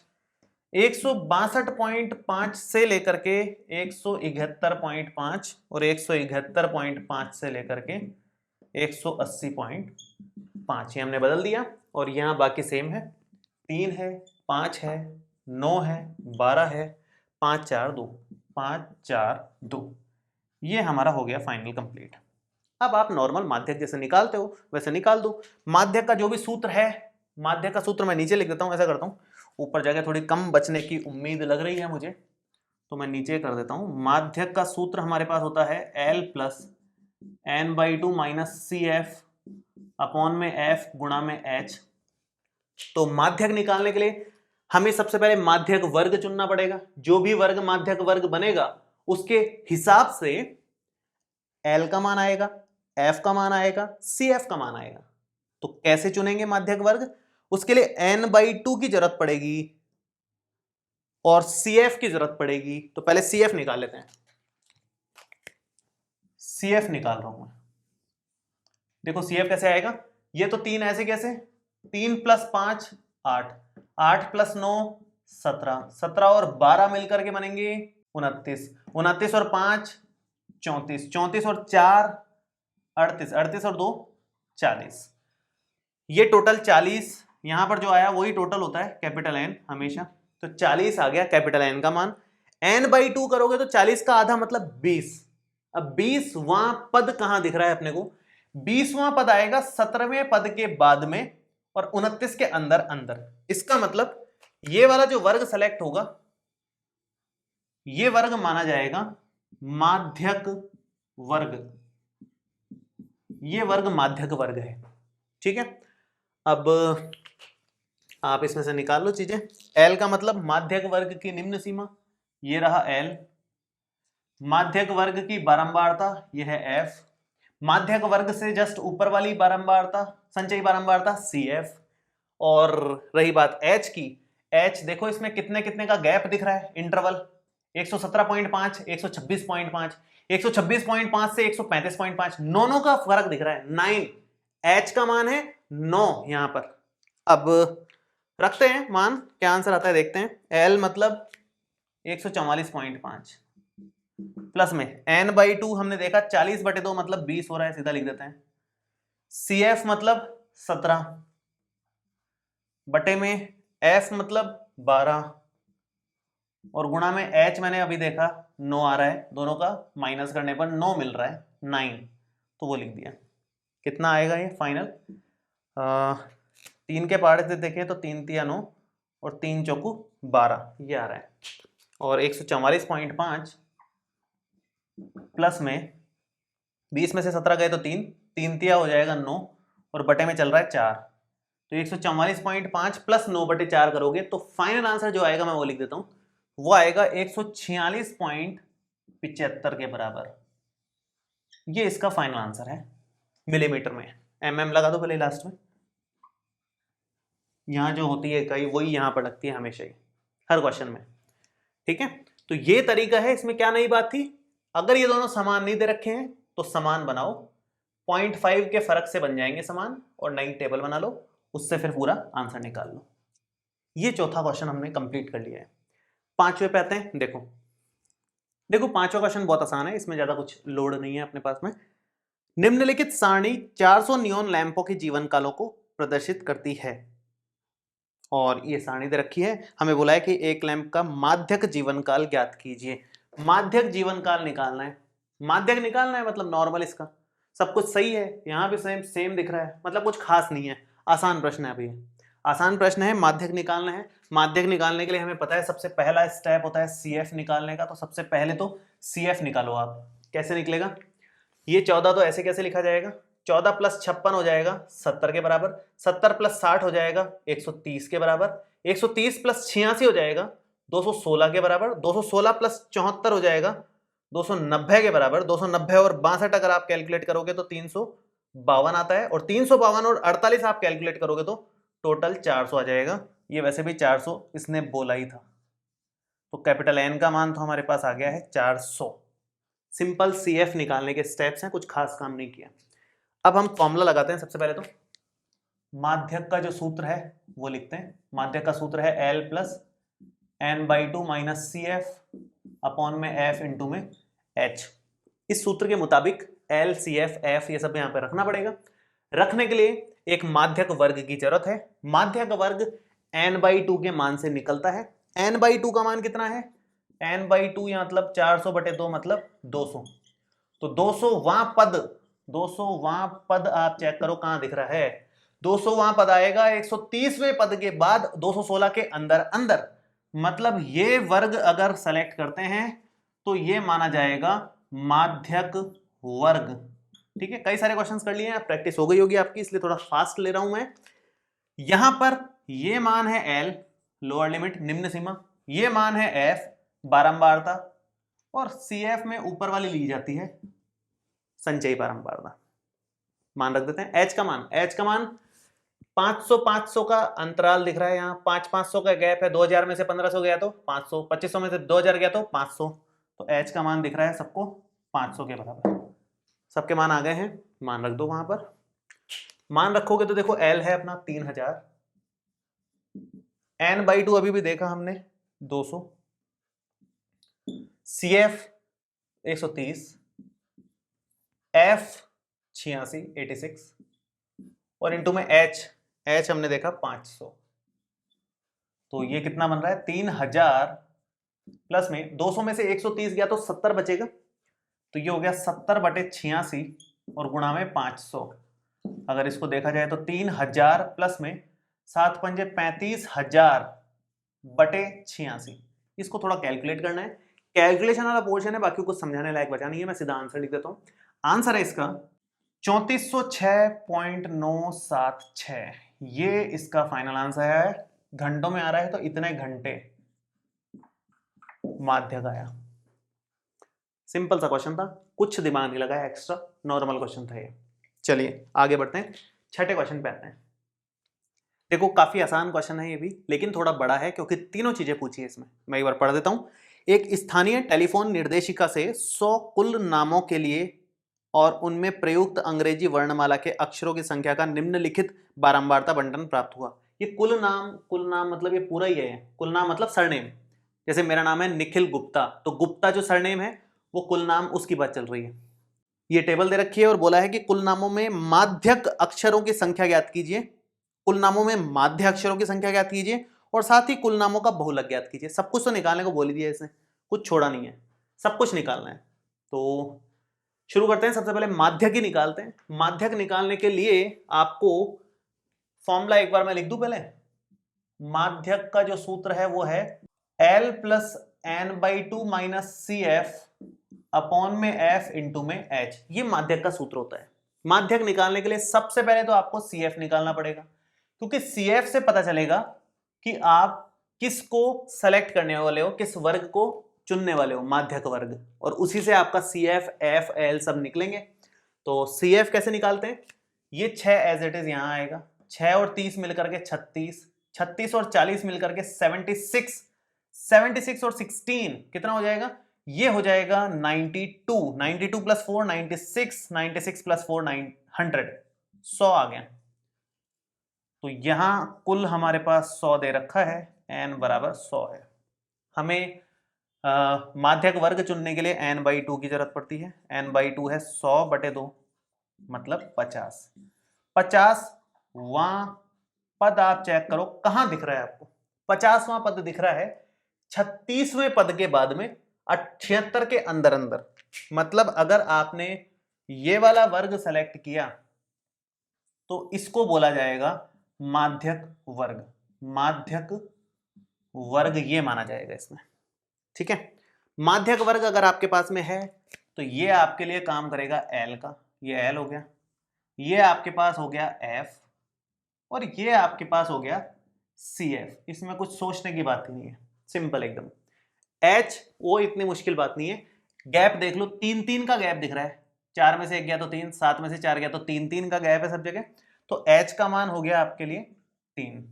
162.5 से लेकर के 171.5 और 171.5 से लेकर के 180.5। ये हमने बदल दिया और यहाँ बाकी सेम है, 3 है, 5 है, 9 है, 12 है, 5 4 2, 5 4 2। ये हमारा हो गया फाइनल कंप्लीट। अब आप नॉर्मल माध्यक जैसे निकालते हो वैसे निकाल दो। माध्यक का जो भी सूत्र है, माध्यक का सूत्र मैं नीचे लिख देता हूं, ऐसा करता हूं, ऊपर जाके थोड़ी कम बचने की उम्मीद लग रही है मुझे, तो मैं नीचे कर देता हूं। माध्यक का सूत्र हमारे पास होता है L plus n/2 minus c f upon में f गुणा में h। तो माध्यक निकालने के लिए हमें सबसे पहले माध्यक वर्ग चुनना पड़ेगा। जो भी वर्ग माध्यक वर्ग बनेगा उसके हिसाब से L का मान आएगा, F का मान आएगा, CF का मान आएगा। तो कैसे चुनेंगे माध्यक वर्ग, उसके लिए n/2 की जरूरत पड़ेगी और CF की जरूरत पड़ेगी। तो पहले CF निकाल लेते हैं। CF निकाल रहा हूं मैं, देखो CF कैसे आएगा। ये तो 3 ऐसे कैसे, 3 + 5 8, 8 + 9 17, 17 और 12 मिलकर के बनेंगे 29, 29 और 5 34, 34 और 4 38, 38 और 2 40। ये टोटल 40 यहां पर जो आया वही टोटल होता है कैपिटल N हमेशा। तो 40 आ गया कैपिटल N का मान। n/2 करोगे तो 40 का आधा मतलब 20। अब 20वां पद कहां दिख रहा है अपने को, 20वां पद आएगा 17वें पद के बाद में और 29 के अंदर अंदर। इसका मतलब ये वाला जो वर्ग सेलेक्ट होगा ये वर्ग माना जाएगा माध्यक वर्ग, ये वर्ग माध्यक वर्ग है। ठीक है, अब आप इसमें से निकाल लो चीजें। L का मतलब माध्यक वर्ग की निम्न सीमा, ये रहा L। माध्यक वर्ग की बारंबारता यह है F। माध्यक वर्ग से जस्ट ऊपर वाली बारंबारता, संचयी बारंबारता CF। और रही बात H की, H देखो इसमें कितने कितने का गैप दिख रहा है, इंटरवल 117.5, 126.5, 126.5 से 135.5, नौ का फर्क दिख रहा है 9। H का मान है 9 यहां पर। अब रखते हैं मान, क्या आंसर आता है देखते हैं। L मतलब 144.5 प्लस में n/2 हमने देखा 40/2 मतलब 20 हो रहा है, सीधा लिख देते हैं। CF मतलब 17 बटे में F मतलब 12 और गुणा में H मैंने अभी देखा 9 आ रहा है, दोनों का माइनस करने पर 9 मिल रहा है 9, तो वो लिख दिया। कितना आएगा ये फाइनल, 3 के पार्ट से देखें तो 3 × 9 और 3 × 4 12, ये आ रहा है। और 144.5 प्लस में 20 में से 17 गए तो 3 3 हो जाएगा 9 और बटे में चल रहा है 4, तो 144.5 प्लस 9/4 करोगे तो फाइनल आंसर जो आएगा मैं वो लिख देता हूं, वो आएगा 146.75 के बराबर। ये इसका फाइनल आंसर है। मिलीमीटर में। mm लगा दो पहले लास्ट में, यहां जो होती है इकाई वही यहां पर लगती है हमेशा ही हर क्वेश्चन में, ठीक है। तो ये तरीका है, इसमें क्या नई बात थी, अगर ये दोनों समान नहीं दे रखे हैं तो समान बनाओ, 0.5 के फर्क से बन जाएंगे समान, और नई टेबल बना लो, उससे फिर पूरा आंसर निकाल लो। ये चौथा क्वेश्चन हमने कंप्लीट कर लिया है। पांचवे पे आते हैं। देखो पांचवा क्वेश्चन बहुत आसान है, इसमें ज्यादा कुछ लोड नहीं है अपने पास में। निम्नलिखित सारणी 400 नियॉन लैंपों के जीवन कालों को प्रदर्शित करती है, और ये सारणी दे रखी है, हमें बोला है कि एक लैंप का माध्यक जीवन काल ज्ञात कीजिए। माध्यक जीवन काल निकालना है, माध्यक निकालना है मतलब नॉर्मल, इसका सब कुछ सही है, यहाँ भी सेम दिख रहा है, मतलब कुछ खास नहीं है, आसान प्रश्न है। अभी आसान प्रश्न है, माध्यक निकालना है। माध्यक निकालने के लिए हमें पता है सबसे पहला स्टेप होता है CF निकालने का, तो सबसे पहले तो CF निकालो आप। कैसे निकलेगा, ये 14 तो ऐसे कैसे लिखा जाएगा, 14 + 56 हो जाएगा 70 के बराबर, 70 + 60 हो जाएगा 130 के बराबर, 130 + 86 हो जाएगा 216 के बराबर, 216 + 74 हो जाएगा 290 के बराबर, 290 और 62 अगर आप कैलकुलेट करोगे तो 352 आता है, और 352 और 48 आप कैलकुलेट करोगे तो टोटल 400 आ जाएगा। ये वैसे भी 400 इसने बोला ही था, तो कैपिटल N का मान तो हमारे पास आ गया है 400। सिंपल CF निकालने के स्टेप्स हैं, कुछ खास काम नहीं किया। अब हम फॉर्मूला लगाते हैं। सबसे पहले तो माध्यक का जो सूत्र है वो लिखते हैं। माध्यक का सूत्र है L + N/2 - CF अपॉन में F इंटू में H। इस सूत्र के मुताबिक L, CF, F ये सब यहाँ पे रखना पड़ेगा। रखने के लिए एक माध्यक वर्ग की जरूरत है। माध्यक वर्ग N/2 के मान से निकलता है। N/2 का मान कितना है, N/2 या मतलब 400/2 मतलब 200। तो 200वां पद आप चेक करो कहां दिख रहा है, 200वां पद आएगा 130वें पद के बाद 216 के अंदर अंदर, मतलब ये वर्ग अगर सेलेक्ट करते हैं तो ये माना जाएगा माध्यक वर्ग, ठीक है। कई सारे क्वेश्चंस कर लिए हैं, प्रैक्टिस हो गई होगी आपकी, इसलिए थोड़ा फास्ट ले रहा हूं मैं। यहां पर ये मान है L लोअर लिमिट निम्न सीमा, ये मान है F बारंबारता, और CF में ऊपर वाली ली जाती है संचयी बारंबारता। मान रख देते हैं। H का मान 500 का अंतराल दिख रहा है यहाँ, 500 का गैप है, 2000 में से 1500 गया तो 500, 2500 में से 2000 गया तो 500, तो H का मान दिख रहा है सबको 500 के बराबर। सबके मान आ गए हैं, मान रख दो वहां पर। मान रखोगे तो देखो L है अपना 3000, N/2 अभी भी देखा हमने 200, CF 130, F 86 और इंटू में H हमने देखा 500। तो ये कितना बन रहा है 3000 प्लस में 200 में से 130 गया तो 70 बचेगा, तो ये हो गया 70/86 और गुणा में 500। अगर इसको देखा जाए तो 3000 प्लस में 7 पंजे 35,000/86। इसको थोड़ा कैलकुलेट करना है, कैलकुलेशन वाला पोर्शन है, बाकी कुछ समझाने लायक बचा नहीं है, मैं सीधा आंसर लिख देता हूं। आंसर है इसका 3406.976, ये इसका फाइनल आंसर है। घंटों में आ रहा है तो इतने घंटे माध्यक आया। सिंपल सा क्वेश्चन था, कुछ दिमाग नहीं लगाया एक्स्ट्रा, नॉर्मल क्वेश्चन था ये। चलिए आगे बढ़ते हैं, छठे क्वेश्चन पे आते हैं। देखो काफी आसान क्वेश्चन है ये भी, लेकिन थोड़ा बड़ा है क्योंकि तीनों चीजें पूछी है इसमें। मैं एक बार पढ़ देता हूं। एक स्थानीय टेलीफोन निर्देशिका से 100 कुल नामों के लिए और उनमें प्रयुक्त अंग्रेजी वर्णमाला के अक्षरों की संख्या का निम्नलिखित बारंबारता बंटन प्राप्त हुआ। ये कुल नाम मतलब ये पूरा ही है, कुल नाम मतलब सरनेम। जैसे मेरा नाम है निखिल गुप्ता, तो गुप्ता जो सरनेम है वो कुल नाम, उसकी बात चल रही है। ये टेबल दे रखी है और बोला है कि कुल नामों में माध्यक अक्षरों की संख्या ज्ञात कीजिए, कुल नामों में माध्य अक्षरों की संख्या ज्ञात कीजिए, और साथ ही कुल नामों का बहुलक ज्ञात कीजिए। सब कुछ तो निकालने को बोल दिया इसने, कुछ छोड़ा नहीं है, सब कुछ निकालना है। तो शुरू करते हैं। सबसे पहले माध्यक ही निकालते हैं। माध्यक निकालने के लिए आपको फॉर्मूला एक बार मैं लिख दूं पहले। माध्यक का जो सूत्र है वो है L + N/2 - CF अपॉन में F इंटू में H। ये माध्यक का सूत्र होता है। माध्यक निकालने के लिए सबसे पहले तो आपको CF निकालना पड़ेगा, क्योंकि CF से पता चलेगा कि आप किसको सेलेक्ट करने वाले हो, किस वर्ग को चुनने वाले हो, माध्यक वर्ग, और उसी से आपका CF, F, L सब निकलेंगे। तो CF कैसे निकालते हैं, ये 6 एज इट इज यहाँ आएगा, 6 और 30 मिलकर के 36, 36 और 40 मिलकर के 76, 76 और 16 कितना हो जाएगा, ये हो जाएगा 92, 92 प्लस 4 96, 96 प्लस 4 900, 100 आ गया। तो यहां कुल हमारे पास 100 दे रखा है, n बराबर 100 है। हमें माध्यक वर्ग चुनने के लिए n/2 की जरूरत पड़ती है, n/2 है 100/2 मतलब 50। 50वां पद आप चेक करो कहां दिख रहा है आपको, 50वां पद दिख रहा है 36वें पद के बाद में 78 के अंदर अंदर। मतलब अगर आपने ये वाला वर्ग सेलेक्ट किया तो इसको बोला जाएगा माध्यक वर्ग, माध्यक वर्ग ये माना जाएगा इसमें, ठीक है। माध्यक वर्ग अगर आपके पास में है तो ये आपके लिए काम करेगा L का, ये L हो गया, ये आपके पास हो गया F और ये आपके पास हो गया CF। इसमें कुछ सोचने की बात ही नहीं है, सिंपल एकदम। H वो इतनी मुश्किल बात नहीं है, गैप देख लो, 3-3 का गैप दिख रहा है, 4 में से 1 गया तो 3, 7 में से 4 गया तो 3-3 का गैप है सब जगह। तो H का मान हो गया आपके लिए 3,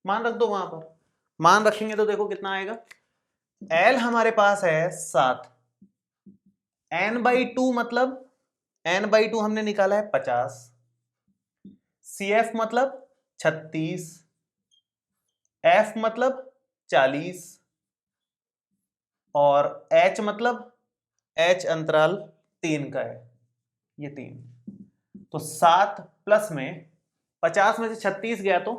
मान रख दो वहां पर। मान रखेंगे तो देखो कितना आएगा, L हमारे पास है 7, n/2 मतलब n/2 हमने निकाला है 50, CF मतलब 36, F मतलब 40 और H मतलब H अंतराल 3 का है, ये 3। तो 7 प्लस में 50 में से 36 गया तो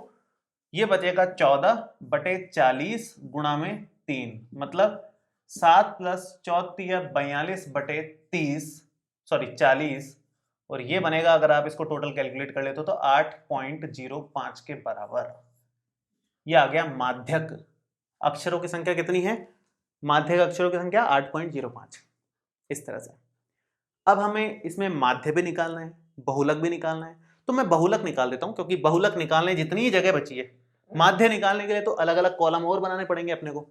ये बचेगा 14/40 गुणा में 3, मतलब 7 प्लस 4 42/30, सॉरी 40, और ये बनेगा अगर आप इसको टोटल कैलकुलेट कर लेते हो तो 8.05 के बराबर। ये आ गया माध्यक अक्षरों की संख्या कितनी है, माध्यक अक्षरों की संख्या 8.05, इस तरह से। अब हमें इसमें माध्य भी निकालना है, बहुलक भी निकालना है, तो मैं बहुलक निकाल देता हूं क्योंकि बहुलक निकालने जितनी जगह बची है, माध्य निकालने के लिए तो अलग अलग कॉलम और बनाने पड़ेंगे अपने को,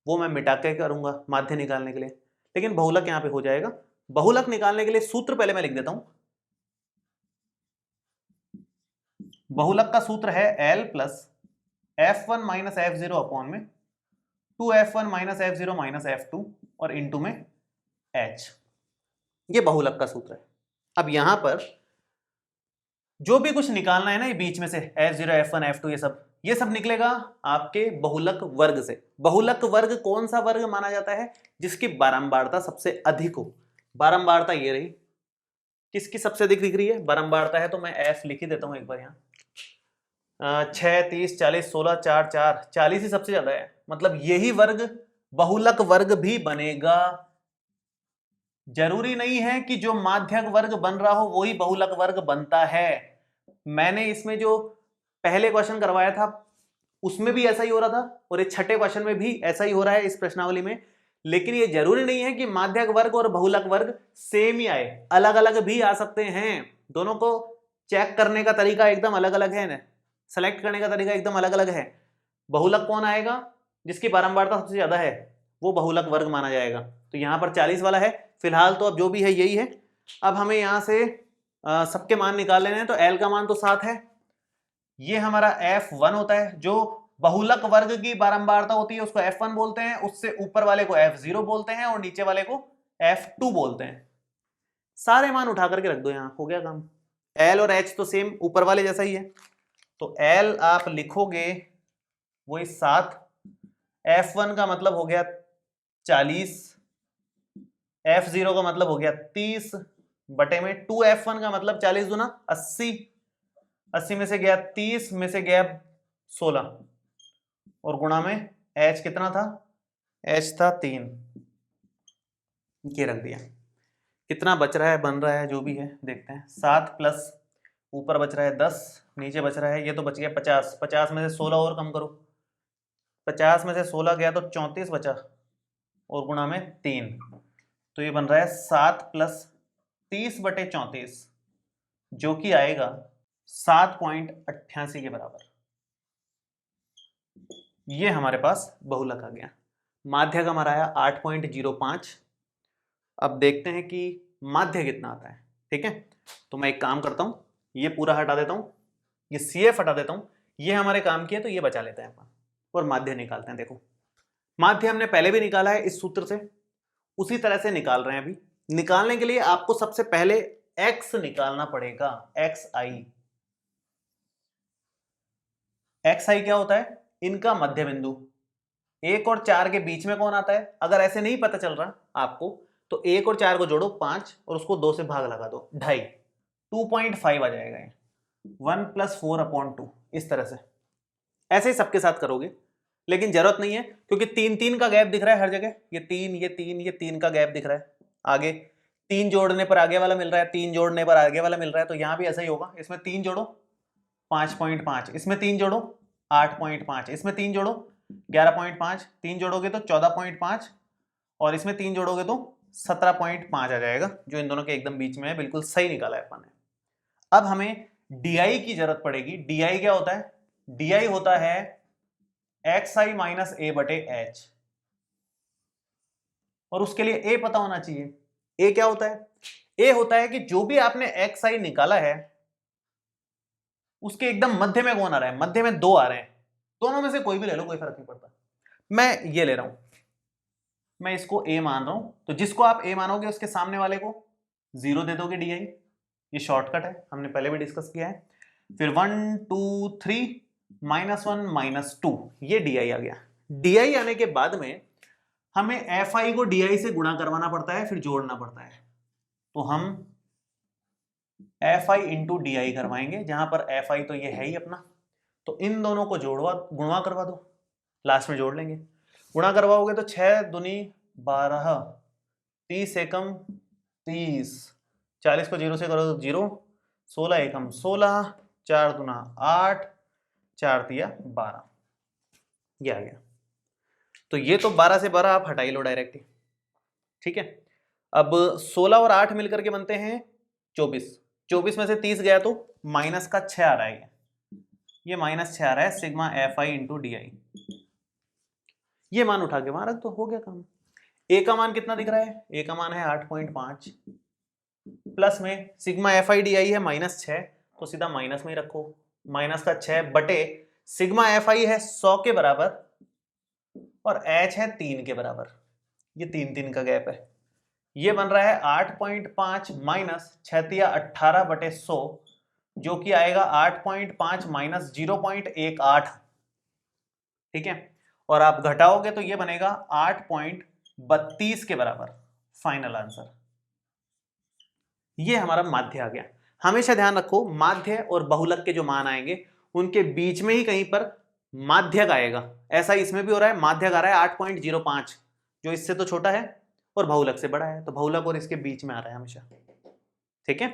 वो मैं मिटा के करूंगा माध्य निकालने के लिए, लेकिन बहुलक यहां पे हो जाएगा। बहुलक निकालने के लिए सूत्र पहले मैं लिख देता हूं, बहुलक का सूत्र है L plus F1 minus F0 upon में 2F1 minus F0 minus F2 और इंटू में H, ये बहुलक का सूत्र है। अब यहां पर जो भी कुछ निकालना है ना, ये बीच में से F0 F1 F2 ये सब निकलेगा आपके बहुलक वर्ग से। बहुलक वर्ग कौन सा वर्ग माना जाता है, जिसकी बारंबारता सबसे अधिक हो। बारंबारता ये रही, किसकी सबसे अधिक दिख रही है, बारंबारता है तो मैं F लिख ही देता हूं एक बार यहाँ, 6 30 40 16 4 4 40 ही सबसे ज्यादा है, मतलब यही वर्ग बहुलक वर्ग भी बनेगा। जरूरी नहीं है कि जो माध्यक वर्ग बन रहा हो वही बहुलक वर्ग बनता है। मैंने इसमें जो पहले क्वेश्चन करवाया था उसमें भी ऐसा ही हो रहा था और ये छठे क्वेश्चन में भी ऐसा ही हो रहा है इस प्रश्नावली में, लेकिन ये जरूरी नहीं है कि माध्यक वर्ग और बहुलक वर्ग सेम ही आए, अलग अलग भी आ सकते हैं। दोनों को चेक करने का तरीका एकदम अलग अलग है ना, सेलेक्ट करने का तरीका एकदम अलग अलग है। बहुलक कौन आएगा, जिसकी बारंबारता सबसे ज्यादा है वो बहुलक वर्ग माना जाएगा। तो यहां पर 40 वाला है फिलहाल, तो अब जो भी है यही है। अब हमें यहां से सबके मान निकाल लेने हैं, तो L का मान तो 7 है, ये हमारा F1 होता है, जो बहुलक वर्ग की बारंबारता होती है उसको F1 बोलते हैं, उससे ऊपर वाले को F0 बोलते हैं और नीचे वाले को F2 बोलते हैं। सारे मान उठा करके रख दो, यहां हो गया काम। L और H तो सेम ऊपर वाले जैसा ही है, तो L आप लिखोगे वही 7, F1 का मतलब हो गया 40, F0 का मतलब हो गया 30 बटे में 2F1 का मतलब 40 दूना 80, 80 में से गया 30 में से गया 16 और गुणा में H कितना था, H था 3, ये रख दिया। कितना बच रहा है, बन रहा है जो भी है देखते हैं। 7 प्लस ऊपर बच रहा है 10, नीचे बच रहा है, ये तो बच गया 50, 50 में से 16 और कम करो, 50 में से 16 गया तो 34 बचा और गुणा में 3, तो ये बन रहा है 7 प्लस 30/34 जो कि आएगा 7.88 के बराबर। ये हमारे पास बहुलक आ गया। माध्यक हमारा आया 8.05। अब देखते हैं कि माध्य कितना आता है। ठीक है, तो मैं एक काम करता हूं, ये पूरा हटा देता हूं, ये CF हटा देता हूं, ये हमारे काम की है तो ये बचा लेते हैं अपन, और माध्य निकालते हैं। देखो माध्य हमने पहले भी निकाला है इस सूत्र से, उसी तरह से निकाल रहे हैं अभी। निकालने के लिए आपको सबसे पहले x निकालना पड़ेगा, xi। xi क्या होता है? इनका मध्य बिंदु। 1 और 4 के बीच में कौन आता है? अगर ऐसे नहीं पता चल रहा आपको तो 1 और 4 को जोड़ो 5 और उसको 2 से भाग लगा दो, 2.5, 2.5 आ जाएगा ये, 1 + 4/2। इस तरह से ऐसे ही सबके साथ करोगे, लेकिन जरूरत नहीं है क्योंकि 3 का गैप दिख रहा है हर जगह। ये 3 का गैप दिख रहा है। आगे 3 जोड़ने पर आगे वाला मिल रहा है, 3 जोड़ने पर आगे वाला मिल रहा है, तो यहां भी ऐसा ही होगा। इसमें 3 जोड़ो 5.5, इसमें 3 जोड़ो 8.5, इसमें 3 जोड़ो 11.5, 3 जोड़ोगे तो 14.5, और इसमें 3 जोड़ोगे तो 17.5 आ जाएगा, जो इन दोनों के एकदम बीच में है। बिल्कुल सही निकाला है अपन ने। अब हमें DI की जरूरत पड़ेगी। DI क्या होता है? DI होता है xi - a/h, और उसके लिए a पता होना चाहिए। a क्या होता है? a होता है कि जो भी आपने xi निकाला है उसके एकदम मध्य में कौन आ रहा है? मध्य में 2 आ रहे हैं, दोनों में से कोई भी ले लो, कोई फर्क नहीं पड़ता। मैं ये ले रहा हूं, मैं इसको a मान रहा हूं, तो जिसको आप a मानोगे उसके सामने वाले को 0 दे दोगे DI। ये शॉर्टकट है, हमने पहले भी डिस्कस किया है। फिर 1 2 3 -1 -2, ये DI आ गया। DI आने के बाद में हमें FI को DI से गुणा करवाना पड़ता है, फिर जोड़ना पड़ता है। तो हम FI × DI करवाएंगे, जहां पर FI तो ये है ही अपना, तो इन दोनों को जोड़वा गुणा करवा दो, लास्ट में जोड़ लेंगे। गुणा करवाओगे तो 6 दूनी 12, 30 एकम 30, 40 को 0 से करो तो 0, 16 एकम 16, 4 दूना 8, 4 तिया 12, ये आ गया। तो ये तो 12 से 12 आप हटा ही लो डायरेक्ट ही, ठीक है। अब 16 और 8 मिलकर के बनते हैं 24, 24 में से 30 गया तो माइनस का 6 आ रहा है, ये -6 आ रहा है, सिग्मा FI × DI। ये मान उठा के वहां रख दो, हो गया काम। A का मान कितना दिख रहा है? A का मान है 8.5, प्लस में सिग्मा FI DI है -6, तो सीधा माइनस में ही रखो, माइनस का 6 बटे सिग्मा FI है 100 के बराबर और H है 3 के बराबर, ये 3 का गैप है। ये बन रहा है 8.5 - 6 तिया 18 बटे 100, जो कि आएगा 8.5 - 0.18, ठीक है। और आप घटाओगे तो ये बनेगा 8.32 के बराबर, फाइनल आंसर। ये हमारा माध्य आ गया। हमेशा ध्यान रखो, माध्य और बहुलक के जो मान आएंगे उनके बीच में ही कहीं पर माध्यक आएगा। ऐसा इसमें भी हो रहा है, माध्यक आ रहा है 8.05, जो इससे तो छोटा है और बहुलक से बड़ा है, तो बहुलक और इसके बीच में आ रहा है हमेशा, ठीक है।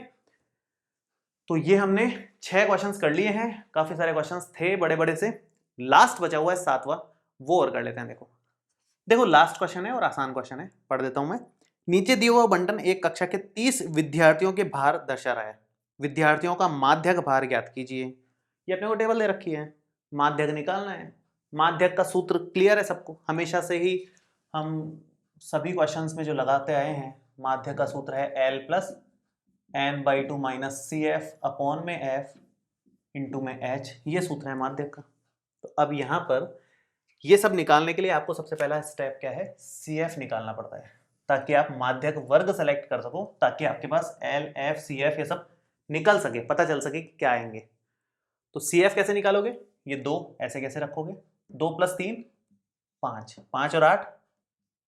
तो ये हमने 6 क्वेश्चंस कर लिए हैं, काफी सारे क्वेश्चंस थे बड़े बड़े से। लास्ट बचा हुआ है 7वां, वो और कर लेते हैं। देखो लास्ट क्वेश्चन है और आसान क्वेश्चन है, पढ़ देता हूं मैं। नीचे दिया हुआ बंटन एक कक्षा के 30 विद्यार्थियों के भार दर्शा रहा है। विद्यार्थियों का माध्यक भार ज्ञात कीजिए। ये अपने को टेबल दे रखी है, माध्यक निकालना है। माध्यक का सूत्र क्लियर है सबको, हमेशा से ही हम सभी क्वेश्चंस में जो लगाते आए हैं। माध्यक का सूत्र है L + n/2 - CF अपॉन में F इंटू में H, ये सूत्र है माध्यक का। तो अब यहाँ पर ये सब निकालने के लिए आपको सबसे पहला स्टेप क्या है? CF निकालना पड़ता है, ताकि आप माध्यक वर्ग सेलेक्ट कर सको, ताकि आपके पास L, F, CF ये सब निकल सके, पता चल सके कि क्या आएंगे। तो CF कैसे निकालोगे? ये 2 ऐसे कैसे रखोगे? 2 + 3 5, 5 और 8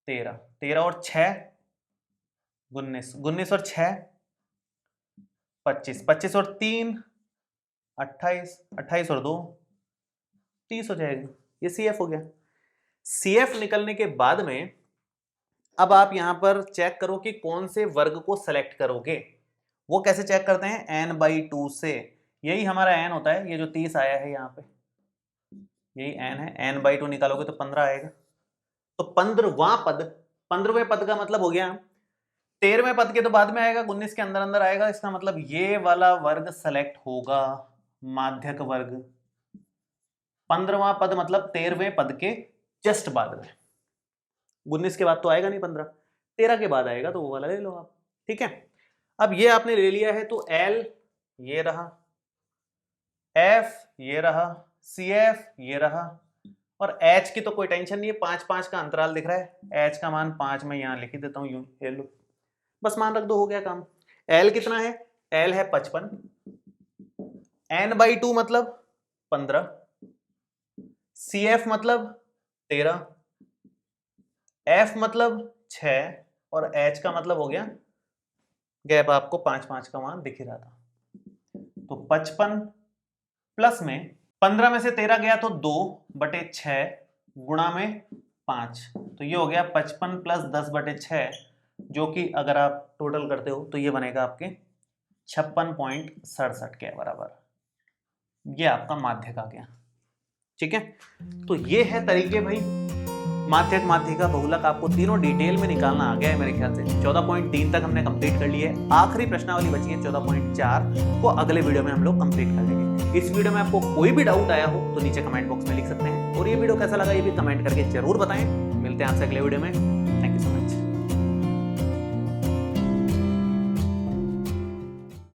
13, 13 और 6 19, 19 और 6 25, 25 और 3 28, 28 और 2 30 हो जाएगा। ये CF हो गया। CF निकलने के बाद में अब आप यहां पर चेक करो कि कौन से वर्ग को सेलेक्ट करोगे। वो कैसे चेक करते हैं? n/2 से। यही हमारा n होता है, ये जो 30 आया है यहाँ पे, यही n है। n/2 निकालोगे तो 15 आएगा। तो 15वां पद, 15वें पद का मतलब हो गया 13वें पद के तो बाद में आएगा, 19 के अंदर अंदर आएगा। इसका मतलब ये वाला वर्ग सेलेक्ट होगा, माध्यक वर्ग। 15वां पद मतलब 13वें पद के जस्ट बाद में। 19 के बाद तो आएगा नहीं 15, 13 के बाद आएगा, तो वो वाला ले लो आप, ठीक है। अब ये आपने ले लिया है तो L ये रहा, F ये रहा, CF ये रहा, और H की तो कोई टेंशन नहीं है, 5-5 का अंतराल दिख रहा है, H का मान 5 मैं यहां लिख ही देता हूं यूं, ये लो बस मान रख दो, हो गया काम। L कितना है? L है 55, N/2 मतलब 15, CF मतलब 13, F मतलब 6 और H का मतलब हो गया, गैप आपको 5-5 का मान दिख ही रहा था, तो 55 प्लस में 15 में से 13 गया तो 2/6 गुणा में 5, तो ये हो गया 55 प्लस 10/6, जो कि अगर आप टोटल करते हो तो ये बनेगा आपके 56.67 के बराबर। ये आपका माध्यक आ गया, ठीक है। तो ये है तरीके भाई, माध्यक, माध्यिका, बहुलक, आपको तीनों डिटेल में निकालना आ गया है मेरे ख्याल से। 14.3 तक हमने कंप्लीट कर लिया है, आखिरी प्रश्नावली बची है 14.4 को अगले वीडियो में हम लोग कंप्लीट कर लेंगे। इस वीडियो में आपको कोई भी डाउट आया हो तो नीचे कमेंट बॉक्स में लिख सकते हैं, और ये वीडियो कैसा लगा ये भी कमेंट करके जरूर बताएं। मिलते हैं आपसे अगले वीडियो में।